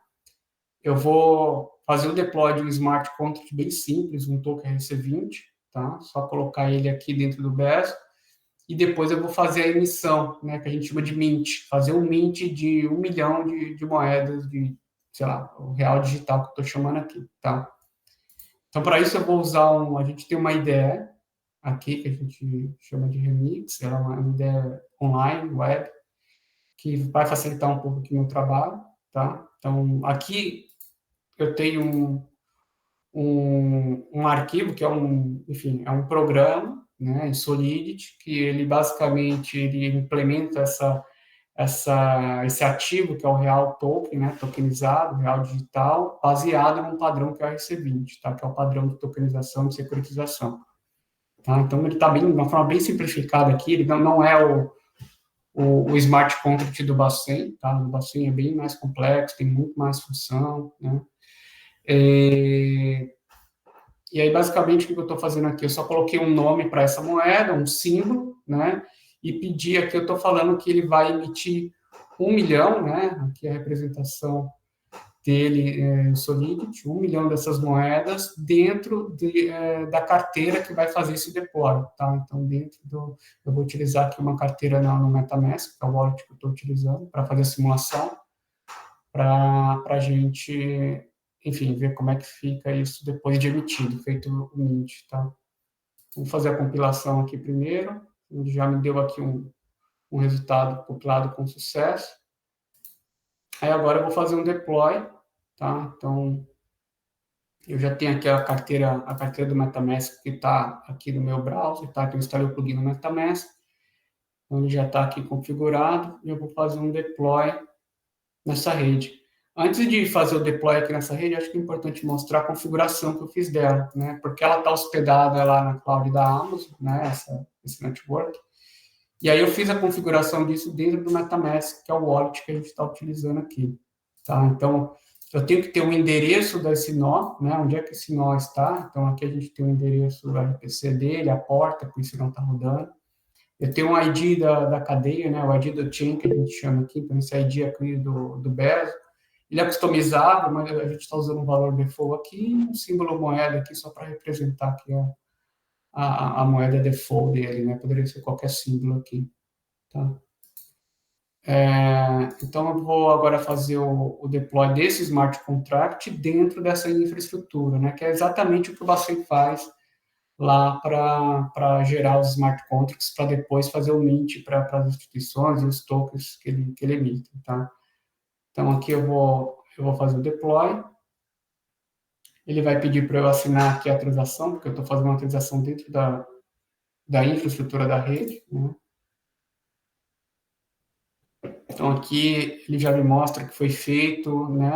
Speaker 1: Eu vou fazer o deploy de um smart contract bem simples, um token RC20, tá? Só colocar ele aqui dentro do BES. e depois eu vou fazer a emissão, né, que a gente chama de mint, fazer um mint de 1 milhão de moedas de, sei lá, o real digital que eu estou chamando aqui, tá? Então, para isso eu vou usar a gente tem uma IDE aqui que a gente chama de Remix, ela é uma IDE online, web, que vai facilitar um pouco aqui o meu trabalho, tá? Então, aqui eu tenho um arquivo que é enfim, é um programa, né, em Solidity, que ele basicamente ele implementa esse ativo que é o real token, né, tokenizado, real digital, baseado num padrão que é o RC20, tá, que é o padrão de tokenização e securitização. Tá? Então, ele está de uma forma bem simplificada aqui, ele não é o smart contract do Bacen, tá? O Bacen é bem mais complexo, tem muito mais função, né? E aí, basicamente, o que eu estou fazendo aqui? Eu só coloquei um nome para essa moeda, um símbolo, né? E pedi aqui, eu estou falando que ele vai emitir 1 milhão, né? Aqui é a representação dele em Solidity, 1 milhão dessas moedas dentro da carteira que vai fazer esse deploy, tá? Então, eu vou utilizar aqui uma carteira no MetaMask, que é o wallet que eu estou utilizando para fazer a simulação, para a gente, enfim, ver como é que fica isso depois de emitido, feito o mint, tá? Vou fazer a compilação aqui primeiro, ele já me deu aqui um resultado compilado com sucesso. Aí agora eu vou fazer um deploy, tá? Então, eu já tenho aqui a carteira do MetaMask que está aqui no meu browser, tá? Que eu instalei o plugin no MetaMask. Então, ele já está aqui configurado e eu vou fazer um deploy nessa rede. Antes de fazer o deploy aqui nessa rede, acho que é importante mostrar a configuração que eu fiz dela, né? Porque ela está hospedada lá na cloud da Amazon, né? Esse network. E aí eu fiz a configuração disso dentro do MetaMask, que é o wallet que a gente está utilizando aqui, tá? Então, eu tenho que ter um endereço desse nó, né? Onde é que esse nó está? Então, aqui a gente tem o endereço do RPC dele, a porta, que esse não está rodando. Eu tenho um ID da cadeia, né? O ID do chain, que a gente chama aqui. Então, esse ID aqui do Bezo. Ele é customizado, mas a gente está usando um valor default aqui e um símbolo moeda aqui só para representar aqui a moeda default dele, né? Poderia ser qualquer símbolo aqui, tá? Então, eu vou agora fazer o deploy desse smart contract dentro dessa infraestrutura, né? Que é exatamente o que o Bacen faz lá para gerar os smart contracts, para depois fazer o mint para as instituições e os tokens que ele emite, tá? Então, aqui eu vou fazer o deploy. Ele vai pedir para eu assinar aqui a transação, porque eu estou fazendo uma transação dentro da infraestrutura da rede, né? Então, aqui ele já me mostra que foi feito, né,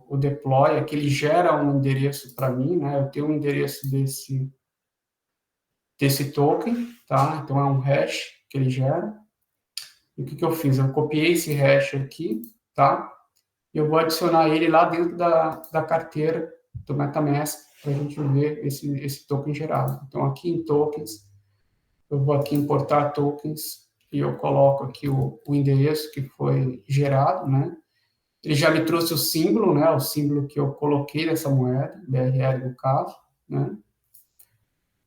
Speaker 1: o deploy. Aqui ele gera um endereço para mim, né? Eu tenho um endereço desse token, tá? Então, é um hash que ele gera. E o que eu fiz? Eu copiei esse hash aqui, tá? E eu vou adicionar ele lá dentro da carteira do MetaMask para a gente ver esse token gerado. Então, aqui em tokens, eu vou aqui importar tokens e eu coloco aqui o endereço que foi gerado, né? Ele já me trouxe o símbolo, né? O símbolo que eu coloquei nessa moeda, BRL no caso, né?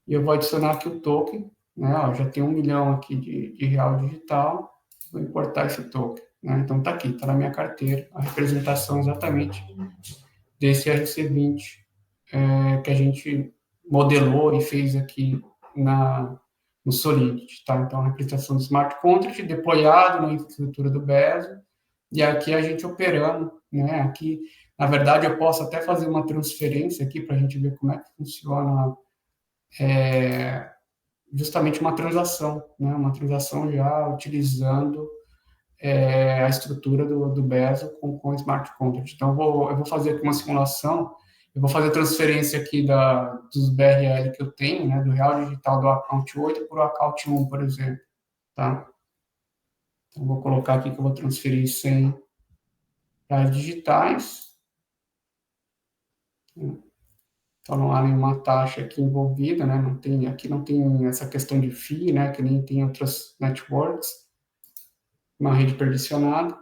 Speaker 1: E eu vou adicionar aqui o token, né? Ó, já tem 1 milhão aqui de real digital, vou importar esse token, né? Então, tá aqui, tá na minha carteira, a representação exatamente desse RC20 que a gente modelou e fez aqui no Solidity, tá? Então, a representação do smart contract deployado na infraestrutura do Bezo, e aqui a gente operando, né? Aqui, na verdade, eu posso até fazer uma transferência aqui para a gente ver como é que funciona justamente uma transação, né? Uma transação já utilizando a estrutura do Bezo com o smart contract. Então, eu vou fazer aqui uma simulação. Eu vou fazer a transferência aqui dos BRL que eu tenho, né, do real digital do account 8 para o account 1, por exemplo, tá? Então, vou colocar aqui que eu vou transferir 100 reais digitais. Então, não há nenhuma taxa aqui envolvida, né? Aqui não tem essa questão de FII, né, que nem tem outras networks, uma rede permissionada.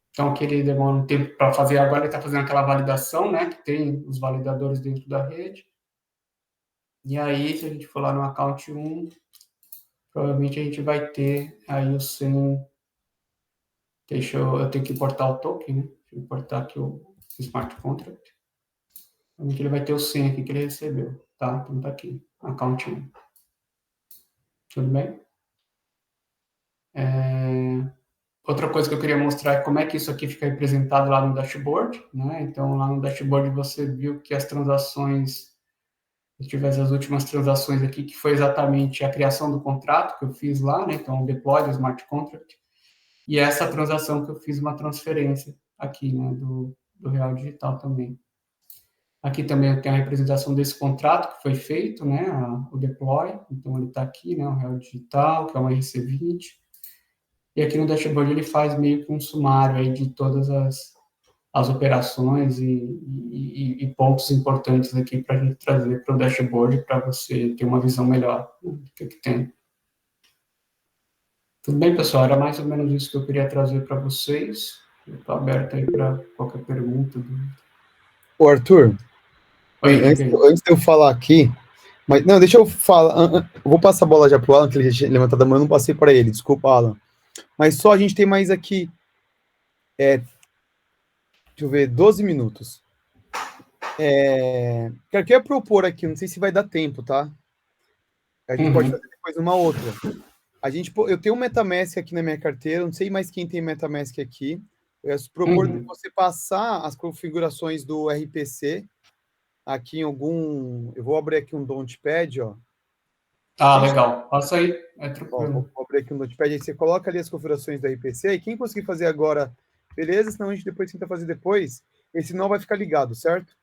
Speaker 1: Então, aqui ele demora um tempo para fazer. Agora ele está fazendo aquela validação, né? Que tem os validadores dentro da rede. E aí, se a gente for lá no account 1, provavelmente a gente vai ter aí o 100. Eu tenho que importar o token, né? Deixa eu importar aqui o smart contract. Provavelmente ele vai ter o 100 aqui que ele recebeu, tá? Então tá aqui, account 1. Tudo bem? Outra coisa que eu queria mostrar é como é que isso aqui fica representado lá no dashboard, né? Então, lá no dashboard você viu que as transações, se tivesse as últimas transações aqui, que foi exatamente a criação do contrato que eu fiz lá, né? Então, o deploy do smart contract, e essa transação que eu fiz uma transferência aqui, né? Do real digital também. Aqui também tem a representação desse contrato que foi feito, né? O deploy, então ele está aqui, né? O real digital, que é um RC20. E aqui no dashboard ele faz meio que um sumário aí de todas as operações e pontos importantes aqui para a gente trazer para o dashboard para você ter uma visão melhor, né, do que tem. Tudo bem, pessoal? Era mais ou menos isso que eu queria trazer para vocês. Eu estou aberto aí para qualquer pergunta.
Speaker 2: Ô, Arthur,
Speaker 1: Oi,
Speaker 2: antes de eu falar aqui, mas não, deixa eu falar. Eu vou passar a bola já pro Alan, que ele já tinha levantado a mão, eu não passei para ele, desculpa, Alan. Mas só a gente tem mais aqui, deixa eu ver, 12 minutos. Eu queria propor aqui, não sei se vai dar tempo, tá? A gente pode fazer depois uma outra. Eu tenho um MetaMask aqui na minha carteira, não sei mais quem tem MetaMask aqui. Eu ia propor de você passar as configurações do RPC aqui em algum... Eu vou abrir aqui um Notepad, ó.
Speaker 1: Legal. Passa aí, é tranquilo.
Speaker 2: Vou abrir aqui um Notepad, aí você coloca ali as configurações do RPC, e quem conseguir fazer agora, beleza, senão a gente depois tenta fazer depois, esse não vai ficar ligado, certo?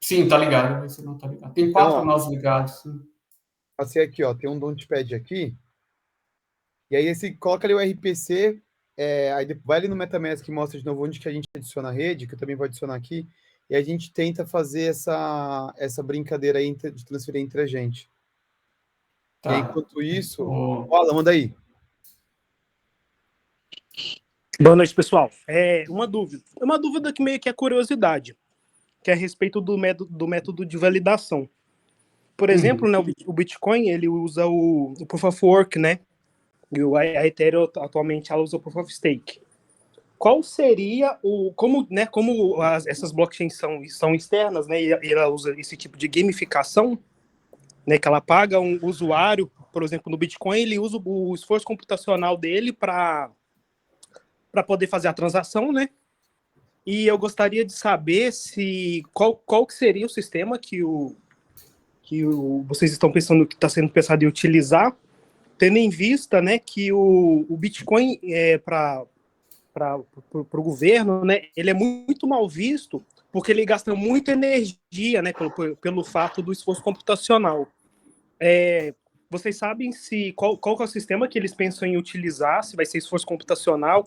Speaker 1: Sim, tá ligado, esse não tá ligado. Tem 4 nós ligados. Sim.
Speaker 2: Passei aqui, ó, tem um Notepad aqui, e aí você coloca ali o RPC, aí vai ali no MetaMask que mostra de novo onde que a gente adiciona a rede, que eu também vou adicionar aqui, e a gente tenta fazer essa brincadeira aí de transferir entre a gente. Tá. E aí, enquanto isso, Alan, manda aí.
Speaker 8: Boa noite, pessoal. Uma dúvida que meio que é curiosidade, que é a respeito do método de validação. Por exemplo, né, o Bitcoin, ele usa o Proof of Work, né? E a Ethereum atualmente ela usa o Proof of Stake. Qual seria como essas blockchains são externas, né? E ela usa esse tipo de gamificação, né? Que ela paga um usuário, por exemplo, no Bitcoin, ele usa o esforço computacional dele para poder fazer a transação, né? E eu gostaria de saber qual que seria o sistema que vocês estão pensando, que está sendo pensado em utilizar, tendo em vista, né, que o Bitcoin para o governo, né, ele é muito mal visto porque ele gasta muita energia, né, pelo fato do esforço computacional. Vocês sabem qual que é o sistema que eles pensam em utilizar? Se vai ser esforço computacional,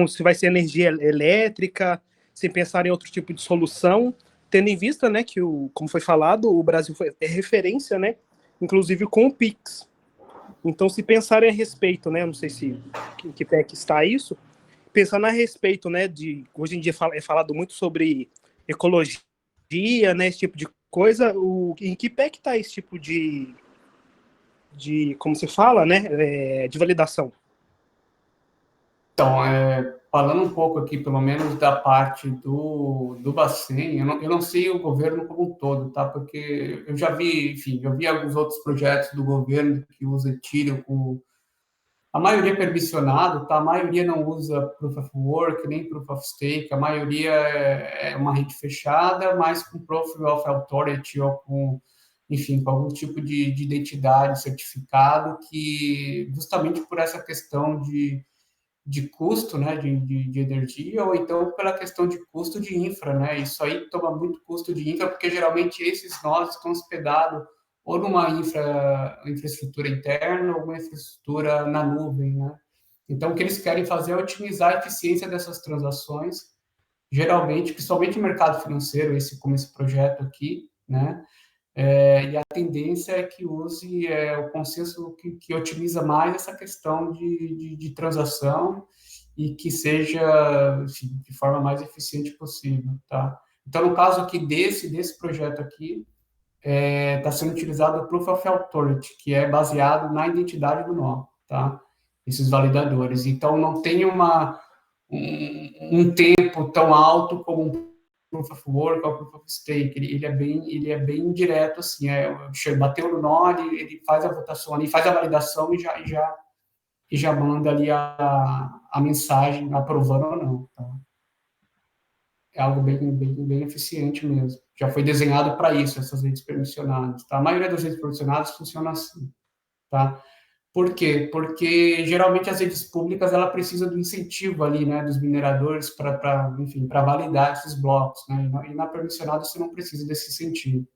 Speaker 8: se vai ser energia elétrica, se pensar em outro tipo de solução, tendo em vista, né, que, como foi falado, o Brasil é referência, né, inclusive com o Pix. Então, se pensarem a respeito, né, não sei se em que pé que está isso, pensando a respeito, né, hoje em dia é falado muito sobre ecologia, né, esse tipo de coisa, em que pé que está esse tipo de como se fala, né, de validação?
Speaker 1: Então, falando um pouco aqui, pelo menos da parte do Bacen, eu não sei o governo como um todo, tá? Porque eu já vi, enfim, eu vi alguns outros projetos do governo que usam Ethereum a maioria é permissionado, tá? A maioria não usa Proof of Work, nem Proof of Stake, a maioria é uma rede fechada, mas com Proof of Authority ou com, enfim, com algum tipo de identidade, certificado, que justamente por essa questão de custo, né, de energia, ou então pela questão de custo de infra, né? Isso aí toma muito custo de infra, porque geralmente esses nós estão hospedados ou numa infraestrutura interna ou uma infraestrutura na nuvem, né? Então, o que eles querem fazer é otimizar a eficiência dessas transações, geralmente, principalmente no mercado financeiro, como esse projeto aqui, né? E a tendência é que use o consenso que otimiza mais essa questão de transação e que seja, enfim, de forma mais eficiente possível, tá? Então, no caso aqui desse projeto aqui, está sendo utilizado o Proof of Authority, que é baseado na identidade do nó, tá? Esses validadores. Então, não tem um tempo tão alto como um Proof of Work ou Proof of Stake. Ele é bem direto, assim, bateu no nó, ele faz a votação ali, faz a validação e já manda ali a mensagem aprovando ou não, tá? É algo bem eficiente mesmo. Já foi desenhado para isso, essas redes permissionadas, tá? A maioria das redes permissionadas funciona assim, tá? Por quê? Porque geralmente as redes públicas ela precisa do incentivo ali, né, dos mineradores enfim, para validar esses blocos, né? E na permissionada você não precisa desse incentivo,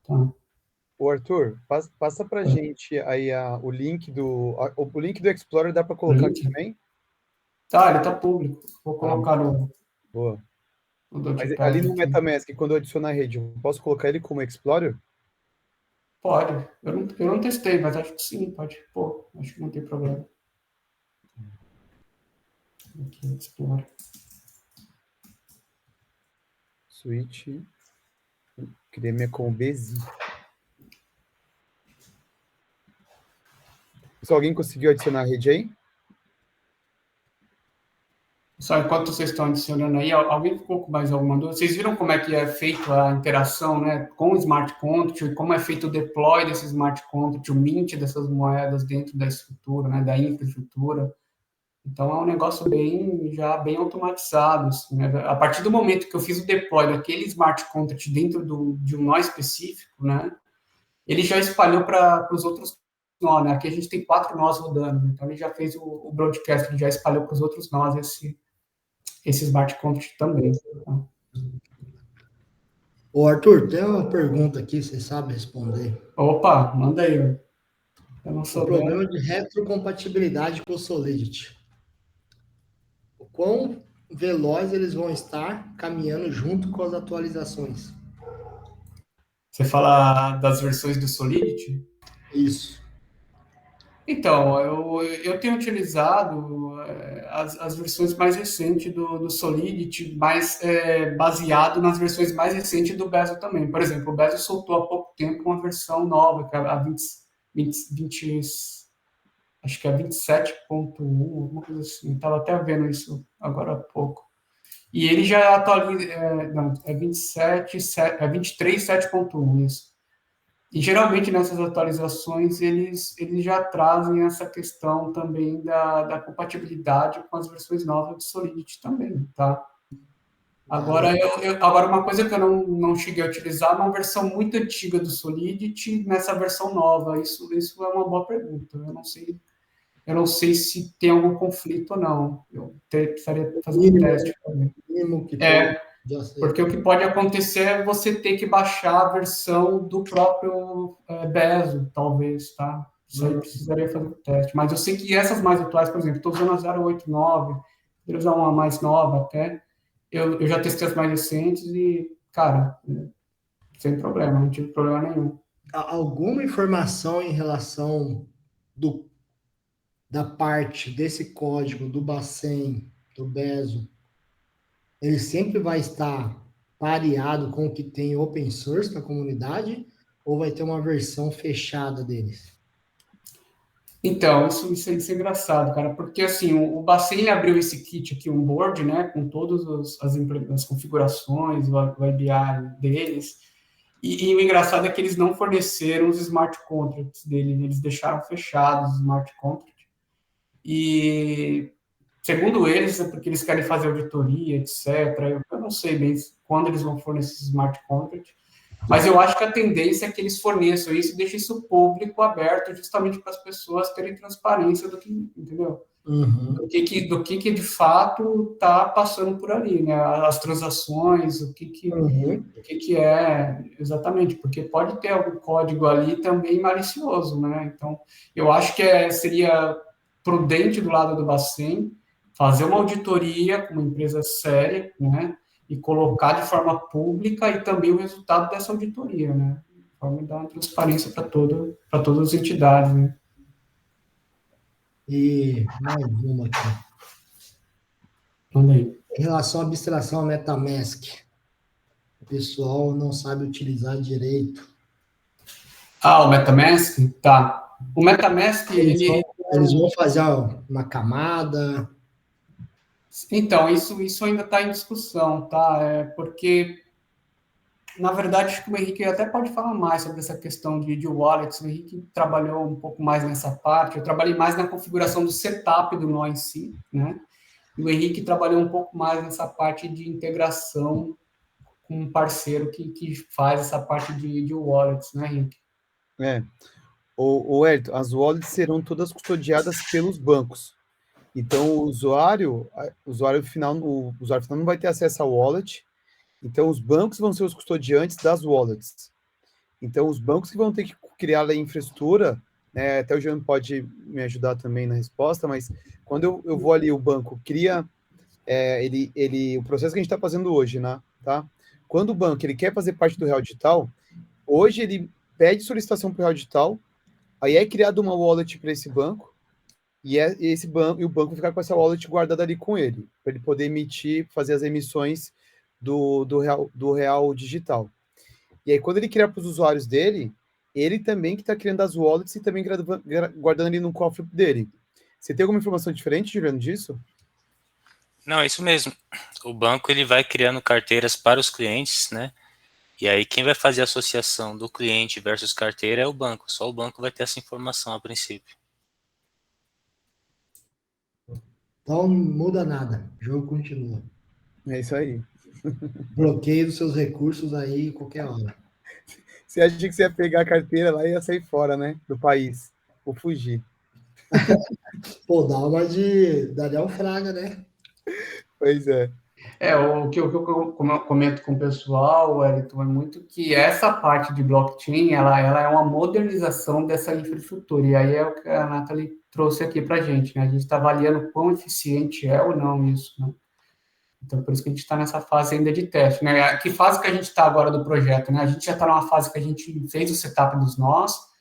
Speaker 1: tá?
Speaker 2: Ô, Arthur, passa pra gente aí o link o link do Explorer dá para colocar aqui também?
Speaker 1: Tá, ele tá público. Vou colocar
Speaker 2: Boa.
Speaker 1: no
Speaker 2: Mas
Speaker 1: Dotpad
Speaker 2: ali no
Speaker 1: aqui.
Speaker 2: MetaMask, quando eu adicionar a rede, eu posso colocar ele como Explorer?
Speaker 1: Pode. Eu não testei, mas acho que sim, pode. Pô, acho que não tem problema. Aqui, Explorer.
Speaker 2: Switch. Criei minha com BZ. Se alguém conseguiu adicionar a rede aí?
Speaker 1: Só enquanto vocês estão adicionando aí, alguém ficou com mais alguma dúvida? Vocês viram como é que é feita a interação, né, com o smart contract, como é feito o deploy desse smart contract, o mint dessas moedas dentro da estrutura, né, da infraestrutura? Então, é um negócio bem automatizado, assim, né? A partir do momento que eu fiz o deploy daquele smart contract dentro de um nó específico, né, ele já espalhou para os outros nós, né? Aqui a gente tem 4 nós rodando, então ele já fez o broadcast, ele já espalhou para os outros nós esse smart contract também. Tá?
Speaker 10: Ô, Arthur, tem uma pergunta aqui, você sabe responder.
Speaker 1: Opa, manda aí. Eu não
Speaker 10: O
Speaker 1: sou
Speaker 10: problema de retrocompatibilidade com o Solidity. O quão veloz eles vão estar caminhando junto com as atualizações?
Speaker 1: Você fala das versões do Solidity?
Speaker 10: Isso.
Speaker 1: Então, eu tenho utilizado as versões mais recentes do Solidity, mas baseado nas versões mais recentes do Bezo também. Por exemplo, o Bezo soltou há pouco tempo uma versão nova, que é a 20, acho que é 27.1, alguma coisa assim. Estava até vendo isso agora há pouco. E ele já atualiza, é 23.7.1, isso. E geralmente nessas atualizações eles já trazem essa questão também da compatibilidade com as versões novas do Solidity também, tá? Agora, agora uma coisa que eu não cheguei a utilizar é uma versão muito antiga do Solidity nessa versão nova. Isso é uma boa pergunta. Eu não sei se tem algum conflito ou não. Eu precisaria fazer um teste. Porque o que pode acontecer é você ter que baixar a versão do próprio Bezo, talvez, tá? Isso aí precisaria fazer um teste. Mas eu sei que essas mais atuais, por exemplo, estou usando a 089, vou usar uma mais nova até. Eu já testei as mais recentes e, cara, sem problema, não tive problema nenhum.
Speaker 10: Alguma informação em relação da parte desse código do Bacen, do Bezo, ele sempre vai estar pareado com o que tem open source na comunidade ou vai ter uma versão fechada deles?
Speaker 1: Então, isso é engraçado, cara, porque assim, o Bacen abriu esse kit aqui, um board, né, com todas as configurações, o API deles, e o engraçado é que eles não forneceram os smart contracts dele, eles deixaram fechados os smart contracts, e segundo eles, é porque eles querem fazer auditoria, etc. Eu não sei bem quando eles vão fornecer esse smart contract, mas eu acho que a tendência é que eles forneçam isso e deixem isso público, aberto, justamente para as pessoas terem transparência do que, entendeu?
Speaker 10: Uhum.
Speaker 1: Do que de fato está passando por ali, né? As transações, o que é exatamente, porque pode ter algum código ali também malicioso, né? Então, eu acho que seria prudente do lado do Bacen fazer uma auditoria com uma empresa séria, né? E colocar de forma pública e também o resultado dessa auditoria, né? De forma de dar uma transparência para todas as entidades, né?
Speaker 10: E mais uma aqui.
Speaker 1: Manda aí.
Speaker 10: Em relação à abstração MetaMask, o pessoal não sabe utilizar direito.
Speaker 1: O MetaMask? Tá. O MetaMask,
Speaker 10: Eles vão fazer uma camada.
Speaker 1: Então, isso ainda está em discussão, tá? Porque, na verdade, acho que o Henrique até pode falar mais sobre essa questão de wallets. O Henrique trabalhou um pouco mais nessa parte. Eu trabalhei mais na configuração do setup do nó em si, né? E o Henrique trabalhou um pouco mais nessa parte de integração com um parceiro que faz essa parte de wallets, né, Henrique?
Speaker 2: O Hélio, as wallets serão todas custodiadas pelos bancos. Então, o usuário final não vai ter acesso à wallet. Então, os bancos vão ser os custodiantes das wallets. Então, os bancos que vão ter que criar a infraestrutura, né, até o Jean pode me ajudar também na resposta, mas quando eu vou ali, o banco cria o processo que a gente está fazendo hoje, né? Tá? Quando o banco ele quer fazer parte do Real Digital, hoje ele pede solicitação para o Real Digital, aí é criada uma wallet para esse banco, e o banco ficar com essa wallet guardada ali com ele, para ele poder fazer as emissões do Real Digital. E aí, quando ele criar para os usuários dele, ele também que está criando as wallets e também guardando ali no cofre dele. Você tem alguma informação diferente, Juliano, disso?
Speaker 5: Não, é isso mesmo. O banco ele vai criando carteiras para os clientes, né? E aí quem vai fazer a associação do cliente versus carteira é o banco. Só o banco vai ter essa informação a princípio.
Speaker 10: Então não muda nada. O jogo continua.
Speaker 2: É isso aí.
Speaker 10: Bloqueio dos seus recursos aí qualquer hora.
Speaker 2: Você acha que você ia pegar a carteira lá e ia sair fora, né? Do país. Ou fugir.
Speaker 10: Pô, dá uma de Daniel Fraga, né?
Speaker 2: Pois é.
Speaker 1: O que eu comento com o pessoal, Wellington, é muito que essa parte de blockchain, ela é uma modernização dessa infraestrutura, e aí é o que a Nathalie trouxe aqui para a gente, né? A gente está avaliando quão eficiente é ou não isso, né? Então, por isso que a gente está nessa fase ainda de teste, né? Que fase que a gente está agora do projeto, né? A gente já está numa fase que a gente fez o setup dos nós,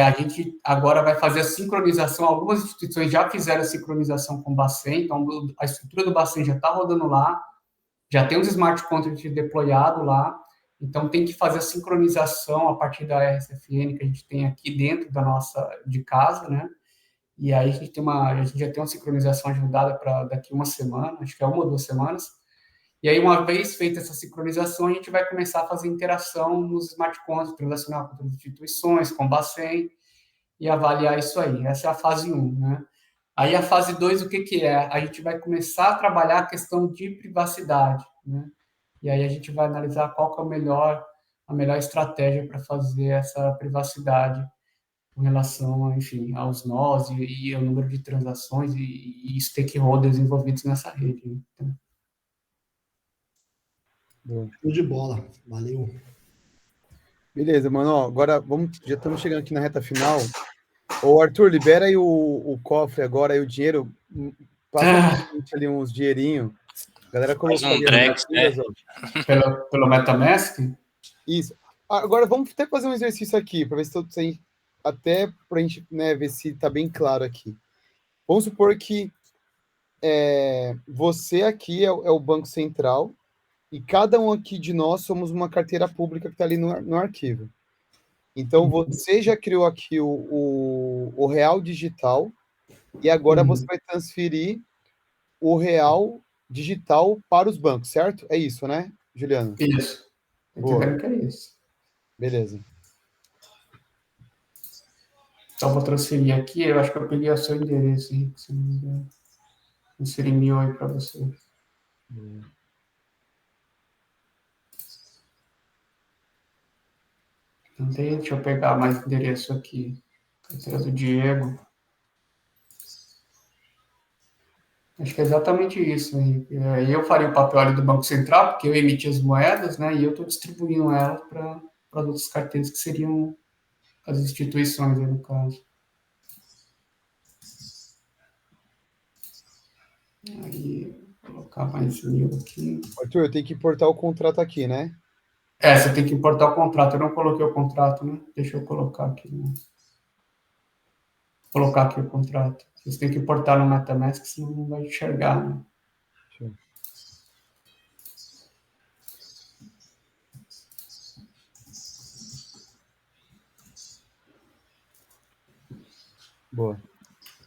Speaker 1: a gente agora vai fazer a sincronização, algumas instituições já fizeram a sincronização com o Bacen, então a estrutura do Bacen já está rodando lá, já tem os smart contracts deployados lá, então tem que fazer a sincronização a partir da RSFN que a gente tem aqui dentro de casa, né? E aí a gente já tem uma sincronização agendada para daqui uma semana, acho que é 1 ou 2 semanas. E aí, uma vez feita essa sincronização, a gente vai começar a fazer interação nos smart contracts, transacionar com outras instituições, com o Bacen, e avaliar isso aí. Essa é a fase 1, né? Aí a fase 2, o que é? A gente vai começar a trabalhar a questão de privacidade, né? E aí a gente vai analisar qual que é a melhor estratégia para fazer essa privacidade com relação, enfim, aos nós e ao número de transações e stakeholders envolvidos nessa rede. Né? Então,
Speaker 10: Show de bola. Valeu.
Speaker 2: Beleza, mano. Ó, agora já estamos chegando aqui na reta final. Ô, Arthur, libera aí o cofre agora, aí o dinheiro. Passa ali uns dinheirinho. A galera colocou ali
Speaker 5: Drex, né?
Speaker 1: Pelo MetaMask?
Speaker 2: Isso. Agora vamos até fazer um exercício aqui, para ver se até para a gente, né, ver se está bem claro aqui. Vamos supor que você aqui é o Banco Central e cada um aqui de nós somos uma carteira pública que está ali no arquivo. Então, você já criou aqui o Real Digital e agora você vai transferir o Real Digital para os bancos, certo? É isso, né, Juliano?
Speaker 1: Isso. Entendendo que é isso.
Speaker 2: Beleza.
Speaker 1: Então, vou transferir aqui. Eu acho que eu peguei o seu endereço, hein? Se não me engano. Transferir 1000 aí para você. Então, deixa eu pegar mais endereço aqui. Carteira do Diego. Acho que é exatamente isso, Henrique. Eu faria o papel ali do Banco Central, porque eu emiti as moedas, né? E eu estou distribuindo elas para outras carteiras que seriam as instituições, aí, no caso. Aí, vou colocar mais 1000 aqui.
Speaker 2: Arthur, eu tenho que importar o contrato aqui, né?
Speaker 1: Você tem que importar o contrato. Eu não coloquei o contrato, né? Deixa eu colocar aqui. Né? Vou colocar aqui o contrato. Vocês têm que importar no MetaMask, senão não vai enxergar, né?
Speaker 2: Boa.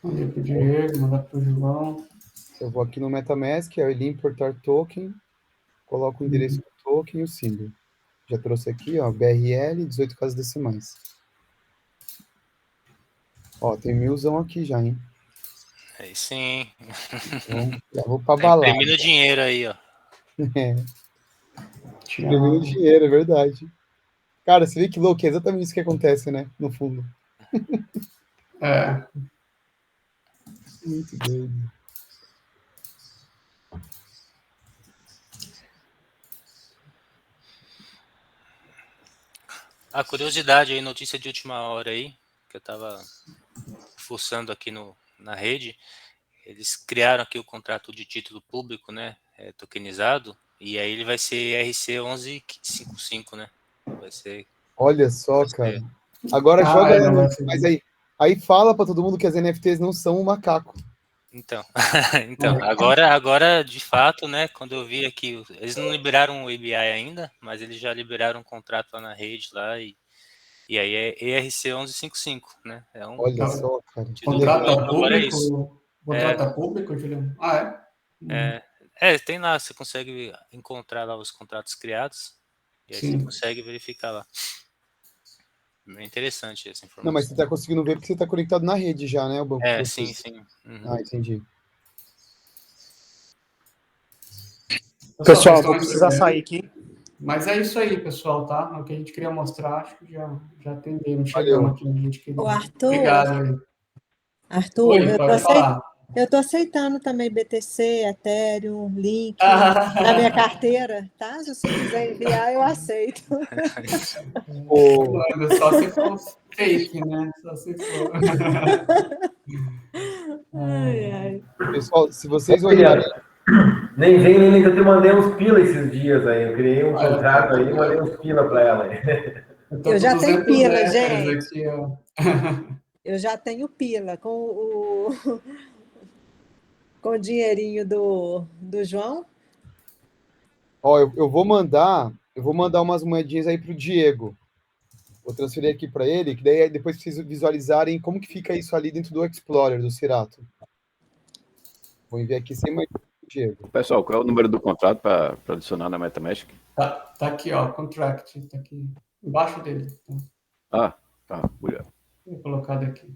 Speaker 1: Mandei pro Diego, mandar pro João.
Speaker 2: Eu vou aqui no MetaMask, aí ele importar token, coloco o endereço do token e o símbolo. Já trouxe aqui, ó, BRL, 18 casas decimais. Ó, tem 1000 aqui já, hein?
Speaker 5: Aí sim.
Speaker 2: Então, já vou pra
Speaker 5: Tá
Speaker 2: balada.
Speaker 5: imprimindo dinheiro aí, ó.
Speaker 2: Imprimindo dinheiro, é verdade. Cara, você vê que louco, é exatamente isso que acontece, né? No fundo.
Speaker 1: É.
Speaker 2: Muito doido.
Speaker 5: A curiosidade aí, notícia de última hora aí, que eu tava fuçando aqui na rede, eles criaram aqui o contrato de título público, né, tokenizado, e aí ele vai ser RC1155, né? Vai ser.
Speaker 2: Olha só, cara. Agora joga lá no. Mas aí fala pra todo mundo que as NFTs não são um macaco.
Speaker 5: Então, agora, de fato, né, quando eu vi aqui, eles não liberaram o ABI ainda, mas eles já liberaram um contrato lá na rede lá, e aí é ERC1155, né? É um
Speaker 2: Olha só, cara.
Speaker 1: Contrato
Speaker 5: agora é isso.
Speaker 1: público? Contrato público, Juliano? Ah,
Speaker 5: é? Tem lá, você consegue encontrar lá os contratos criados, e aí
Speaker 1: Sim.
Speaker 5: você consegue verificar lá. É interessante essa informação.
Speaker 2: Não, mas você tá conseguindo ver porque você tá conectado na rede já, né? O banco de vocês.
Speaker 5: Sim. Uhum.
Speaker 2: Ah, entendi.
Speaker 8: Pessoal, vou precisar sair aqui.
Speaker 1: Mas é isso aí, pessoal, tá? O que a gente queria mostrar, acho que já atendemos.
Speaker 2: Valeu.
Speaker 1: Chegamos aqui onde a gente queria.
Speaker 7: Ô, Arthur.
Speaker 1: Obrigado aí.
Speaker 7: Arthur,
Speaker 1: Oi, pode falar.
Speaker 7: Eu tô aceitando também BTC, Ethereum, Link na minha carteira, tá? Se você quiser enviar, eu aceito.
Speaker 1: Só se for fake, né? Só se for.
Speaker 7: Ai.
Speaker 2: Pessoal, se vocês olharem.
Speaker 11: Nem vem, nem que eu te mandei uns pila esses dias aí. Eu criei um contrato aí e mandei uns pila para ela aí.
Speaker 7: Eu já tenho pila, gente.
Speaker 1: Aqui, ó.
Speaker 7: Eu já tenho pila com o dinheirinho do João.
Speaker 2: Ó, eu vou mandar umas moedinhas aí pro Diego. Vou transferir aqui para ele, que daí depois vocês visualizarem como que fica isso ali dentro do Explorer, do Cerato. Vou enviar aqui sem mais Diego.
Speaker 12: Pessoal, qual é o número do contrato para adicionar na MetaMask?
Speaker 1: Tá aqui, ó, contract, tá aqui embaixo dele.
Speaker 12: Tá, obrigado.
Speaker 1: Vou colocar aqui.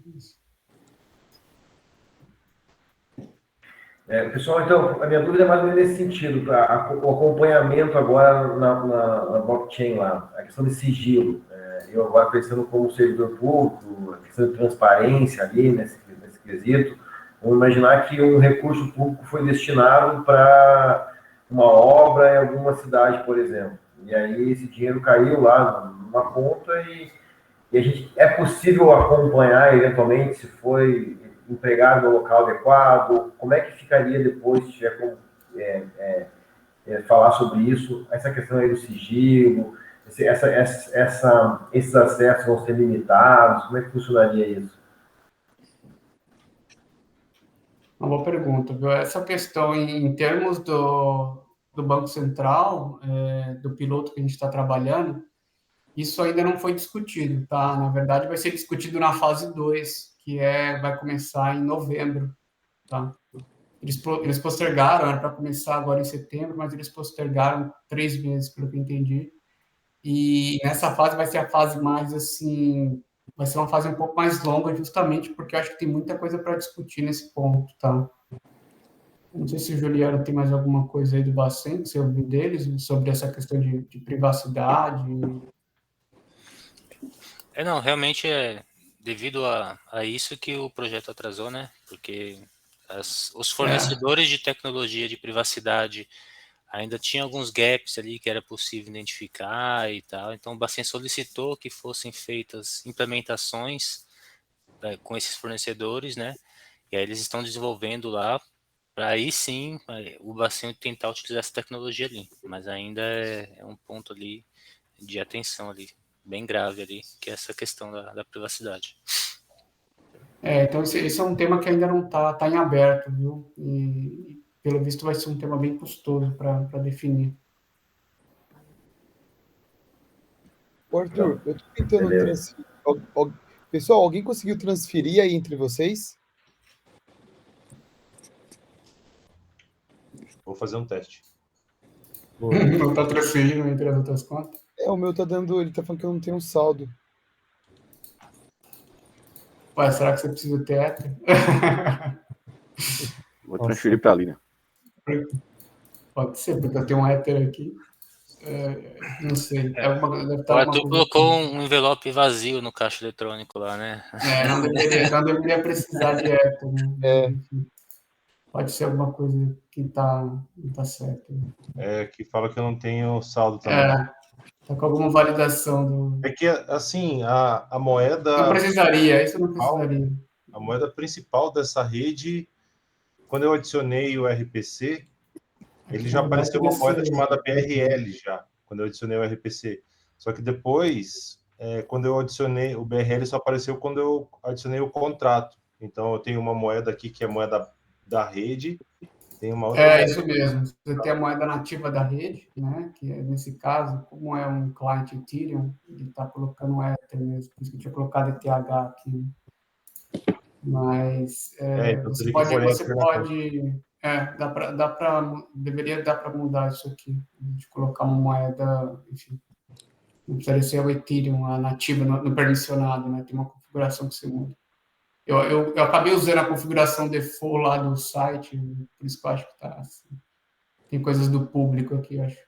Speaker 11: Pessoal, então, a minha dúvida é mais ou menos nesse sentido, o acompanhamento agora na blockchain lá, a questão de sigilo. Eu agora pensando como servidor público, a questão de transparência ali nesse quesito, vamos imaginar que um recurso público foi destinado para uma obra em alguma cidade, por exemplo, e aí esse dinheiro caiu lá numa conta e é possível acompanhar eventualmente se foi empregado no local adequado, como é que ficaria depois se tiver como falar sobre isso, essa questão aí do sigilo, esses acessos vão ser limitados, como é que funcionaria isso?
Speaker 1: Uma boa pergunta, viu? Essa questão em termos do Banco Central, do piloto que a gente está trabalhando, isso ainda não foi discutido, tá? Na verdade, vai ser discutido na fase 2, que vai começar em novembro, tá? Eles postergaram, era para começar agora em setembro, mas eles postergaram 3 meses, pelo que eu entendi. E nessa fase vai ser a fase mais, assim, vai ser uma fase um pouco mais longa, justamente porque eu acho que tem muita coisa para discutir nesse ponto, tá? Não sei se o Juliano tem mais alguma coisa aí do Bacen, que você ouviu deles, sobre essa questão de privacidade.
Speaker 5: Não, realmente é devido a isso que o projeto atrasou, né? Porque os fornecedores de tecnologia de privacidade ainda tinha alguns gaps ali que era possível identificar e tal. Então o Bacen solicitou que fossem feitas implementações com esses fornecedores, né? E aí eles estão desenvolvendo lá para aí sim o Bacen tentar utilizar essa tecnologia ali. Mas ainda é um ponto ali de atenção ali, bem grave ali, que é essa questão da privacidade.
Speaker 1: Então esse é um tema que ainda não está em aberto, viu? E pelo visto vai ser um tema bem custoso para definir.
Speaker 2: Arthur, eu estou tentando transferir. Pessoal, alguém conseguiu transferir aí entre vocês?
Speaker 4: Vou fazer um teste.
Speaker 1: Não tá transferindo entre as outras contas?
Speaker 2: O meu tá dando, ele tá falando que eu não tenho um saldo.
Speaker 1: Ué, será que você precisa ter Ether?
Speaker 12: Vou transferir para ali, né?
Speaker 1: Pode ser, porque eu tenho um Ether aqui. Não sei.
Speaker 5: O Arthur colocou um envelope vazio no caixa eletrônico lá, né?
Speaker 1: Não deveria precisar de Ether, né? Enfim, pode ser alguma coisa que não tá certo.
Speaker 4: Que fala que eu não tenho saldo também.
Speaker 1: Tá com alguma validação do...
Speaker 4: É que, assim, a moeda...
Speaker 1: Não precisaria, isso não precisaria.
Speaker 4: A moeda principal dessa rede, quando eu adicionei o RPC, ele já apareceu uma moeda chamada BRL já, quando eu adicionei o RPC. Só que depois, quando eu adicionei o BRL, só apareceu quando eu adicionei o contrato. Então, eu tenho uma moeda aqui que é a moeda da rede, tem uma outra...
Speaker 1: Isso mesmo. Você tem a moeda nativa da rede, né? Que nesse caso, como é um client Ethereum, ele está colocando um Ether mesmo, por isso que eu tinha colocado ETH aqui. Mas
Speaker 4: então
Speaker 1: você pode deveria dar para mudar isso aqui, de colocar uma moeda, enfim, não precisaria ser o Ethereum, a nativa, no permissionado, né? Tem uma configuração que você muda. Eu acabei usando a configuração default lá do site, por isso que eu acho que tá assim. Tem coisas do público aqui, eu acho.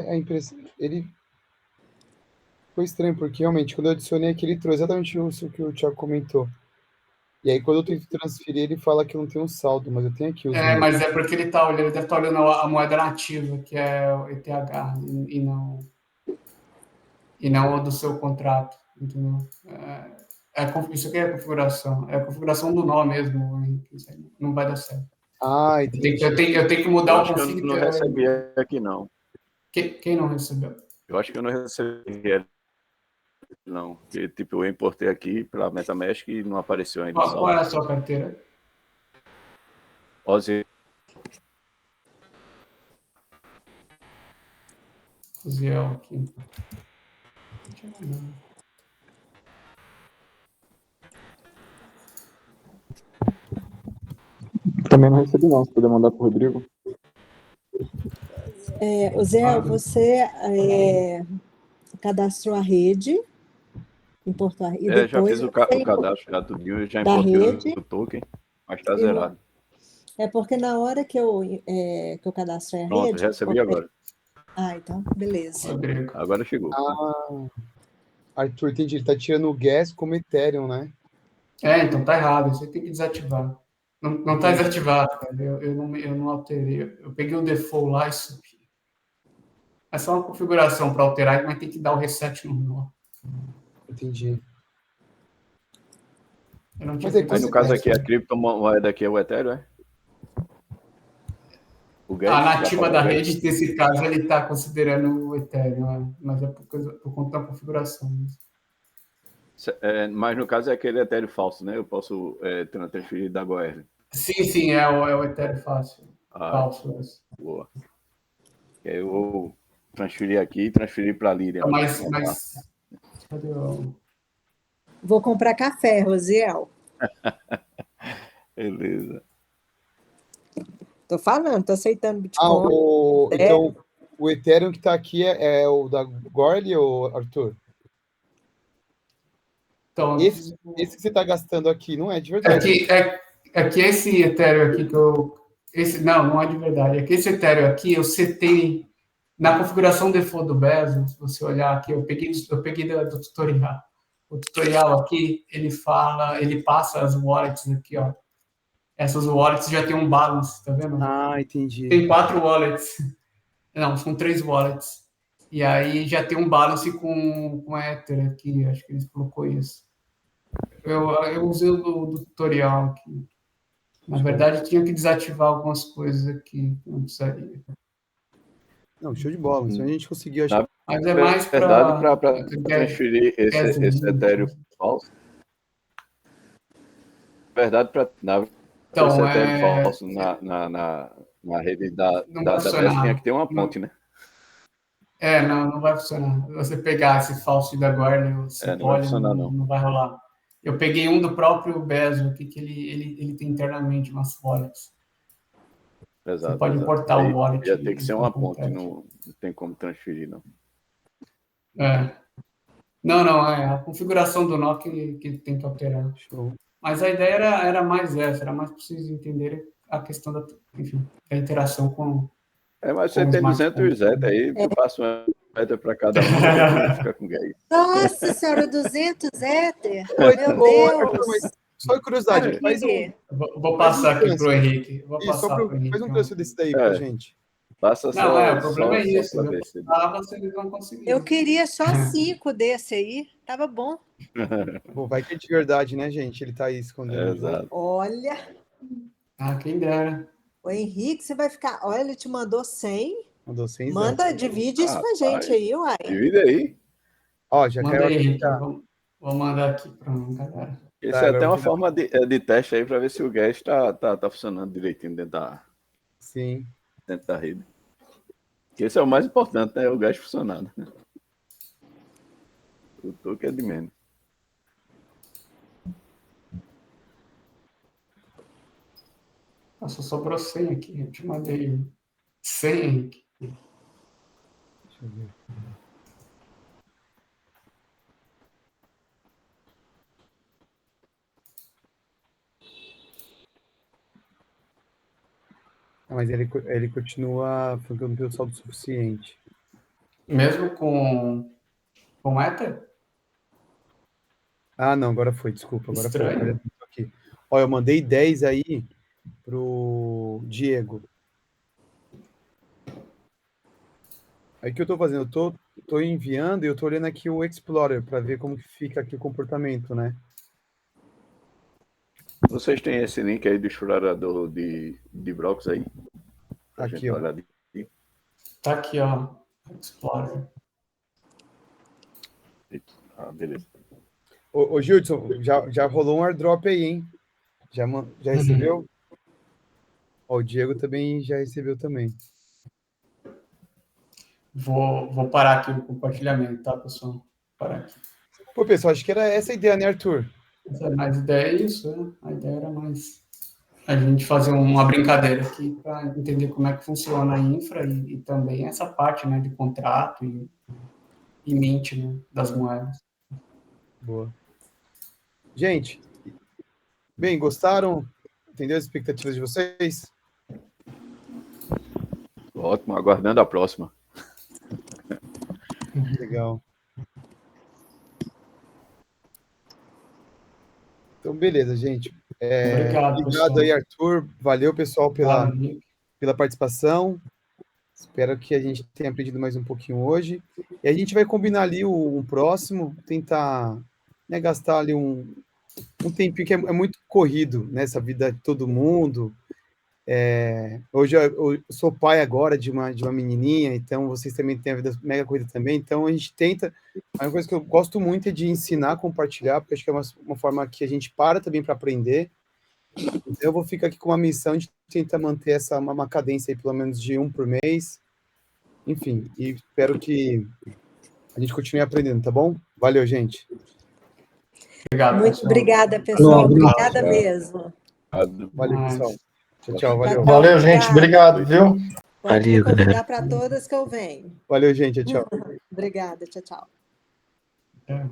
Speaker 2: A impressão... Ele... Foi estranho, porque realmente, quando eu adicionei aqui, ele trouxe exatamente isso que o Thiago comentou. E aí, quando eu tento transferir, ele fala que eu não tenho um saldo, mas eu tenho aqui os números.
Speaker 1: Mas é porque ele deve estar olhando a moeda nativa, que é o ETH, e não o do seu contrato, entendeu? Isso aqui é a configuração. É a configuração do nó mesmo, não vai dar certo.
Speaker 2: Entendi.
Speaker 1: Eu tenho que mudar o config.
Speaker 12: Eu não recebi aqui, não.
Speaker 1: Quem não recebeu?
Speaker 12: Eu acho que eu não recebi, não. Porque, tipo, eu importei aqui pela MetaMask e não apareceu ainda.
Speaker 1: Qual é a sua carteira?
Speaker 12: Oziel
Speaker 1: aqui.
Speaker 9: Também não recebi, não. Se puder mandar para o Rodrigo.
Speaker 7: Zé, você cadastrou a rede, importou a rede.
Speaker 12: Já fiz o cadastro, já tudinho, já importei o token, mas está zerado.
Speaker 7: É porque na hora que eu cadastrei a
Speaker 12: Pronto,
Speaker 7: rede...
Speaker 12: já recebi agora.
Speaker 7: Então, beleza.
Speaker 12: Agora chegou.
Speaker 2: Arthur, entendi. Ele está tirando o gas como Ethereum, né?
Speaker 1: Então tá errado. Você tem que desativar. Não está desativado, cara. Eu não alterei. Eu peguei o default lá e subi. É só uma configuração para alterar, mas tem que dar o reset no nó.
Speaker 2: Entendi.
Speaker 12: Mas no caso aqui, a criptomoeda aqui é o Ethereum, é?
Speaker 1: A nativa da rede, nesse caso, ele está considerando o Ethereum, mas é por conta da configuração.
Speaker 12: Mas no caso é aquele Ethereum falso, né? Eu posso transferir da Goerli.
Speaker 1: Sim, é o Ethereum falso.
Speaker 12: Boa. Eu vou transferir aqui e transferir para a Líria.
Speaker 1: Cadê o...
Speaker 7: Vou comprar café, Rosiel.
Speaker 12: Beleza.
Speaker 7: Tô falando, tô aceitando Bitcoin.
Speaker 2: Então, o Ethereum que está aqui é o da Goerli, ou Arthur?
Speaker 1: Então,
Speaker 2: esse que você está gastando aqui não é de verdade.
Speaker 1: É que esse Ethereum aqui não é de verdade. É que esse Ethereum aqui eu setei na configuração default do Bezos. Se você olhar aqui, eu peguei do tutorial. O tutorial aqui, ele passa as wallets aqui, ó. Essas wallets já tem um balance, tá vendo?
Speaker 2: Entendi.
Speaker 1: Tem 4 wallets. Não, são 3 wallets. E aí já tem um balance com Ether aqui, acho que eles colocou isso. Eu usei o do tutorial aqui. Na verdade, eu tinha que desativar algumas coisas aqui, não precisaria.
Speaker 2: Não, show de bola. Então a gente conseguiu achar.
Speaker 1: Mas é mais para
Speaker 12: transferir esse Ethereum falso. Na verdade, esse Ethereum falso na rede da BES tinha que ter uma ponte, né?
Speaker 1: Não vai funcionar. Você pegar esse falso da Guardian, o Cipolli, não vai rolar. Eu peguei um do próprio Bezo aqui, que ele tem internamente umas wallets.
Speaker 12: Exato,
Speaker 1: você pode importar o wallet.
Speaker 12: Ia ter que ser uma ponte, não tem como transferir, não.
Speaker 1: Não, é a configuração do nó que tem que alterar.
Speaker 2: Show.
Speaker 1: Mas a ideia era mais essa, era mais para vocês entenderem a questão da interação com...
Speaker 12: Mas você tem 200 Ether aí, eu passo uma Ether para cada um, fica com gás.
Speaker 7: Nossa senhora, 200 Ether? Meu Deus!
Speaker 2: Só curiosidade, faz um...
Speaker 1: Vou passar aqui para o Henrique.
Speaker 2: Faz um preço desse daí para gente.
Speaker 12: Passa só.
Speaker 1: O problema é isso. Vocês vão conseguir.
Speaker 7: Eu queria só 5 desse aí, tava bom.
Speaker 2: Pô, vai que é de verdade, né, gente? Ele tá aí escondendo.
Speaker 12: Exato.
Speaker 7: Olha.
Speaker 1: Quem dera.
Speaker 7: O Henrique, você vai ficar... Olha, ele te mandou 100.
Speaker 2: Mandou 100.
Speaker 7: Manda, divide isso com a gente aí, uai.
Speaker 12: Divide aí.
Speaker 2: Ó, já
Speaker 1: manda aí, Henrique. Vou mandar aqui para galera.
Speaker 12: Isso é até uma forma de teste aí para ver se o gas tá funcionando direitinho dentro da rede. Esse é o mais importante, né? O gas funcionando. O toque é de menos.
Speaker 1: Só sobrou 100 aqui. Eu te mandei 100, Henrique.
Speaker 2: Deixa eu ver. Mas ele continua ficando pelo saldo suficiente.
Speaker 1: Mesmo com Ether?
Speaker 2: Não, agora foi, desculpa. Agora
Speaker 1: Estranho.
Speaker 2: foi. Aqui. Ó, eu mandei 10 aí pro Diego. Aí o que eu tô fazendo? Eu tô enviando e eu tô olhando aqui o Explorer para ver como que fica aqui o comportamento, né?
Speaker 12: Vocês têm esse link aí do explorador de blocos aí?
Speaker 2: Aqui, ó.
Speaker 1: Tá aqui, ó. Explorer.
Speaker 12: Beleza.
Speaker 2: Ô Gildson, já rolou um airdrop aí, hein? Já recebeu? Ó, o Diego também já recebeu também.
Speaker 1: Vou parar aqui o compartilhamento, tá, pessoal? Vou parar aqui.
Speaker 2: Pô, pessoal, acho que era essa a ideia, né, Arthur?
Speaker 1: Mas a ideia é isso, né? A ideia era mais a gente fazer uma brincadeira aqui para entender como é que funciona a infra e também essa parte, né, de contrato e mint, né, das moedas.
Speaker 2: Boa. Gente, bem, gostaram? Entendeu as expectativas de vocês?
Speaker 12: Ótimo, aguardando a próxima.
Speaker 2: Legal. Então, beleza, gente. Obrigado aí, Arthur. Valeu, pessoal, pela participação. Espero que a gente tenha aprendido mais um pouquinho hoje. E a gente vai combinar ali um próximo, tentar, né, gastar ali um tempinho que é muito corrido nessa vida de todo mundo. Hoje eu sou pai agora de uma menininha, então vocês também têm a vida mega corrida também, então a gente tenta, uma coisa que eu gosto muito é de ensinar, compartilhar, porque acho que é uma forma que a gente para também para aprender. Então eu vou ficar aqui com uma missão de tentar manter uma cadência aí, pelo menos de 1 por mês, enfim, e espero que a gente continue aprendendo, tá bom? Valeu, gente.
Speaker 1: Obrigado,
Speaker 7: muito
Speaker 1: pessoal.
Speaker 7: obrigada, pessoal. Obrigada mesmo.
Speaker 2: Valeu, pessoal. Tchau, valeu.
Speaker 3: Valeu, gente. Obrigado, viu?
Speaker 7: Valeu, convidar para todas que eu venho.
Speaker 2: Valeu, gente. Tchau.
Speaker 7: Obrigada, tchau.
Speaker 1: É.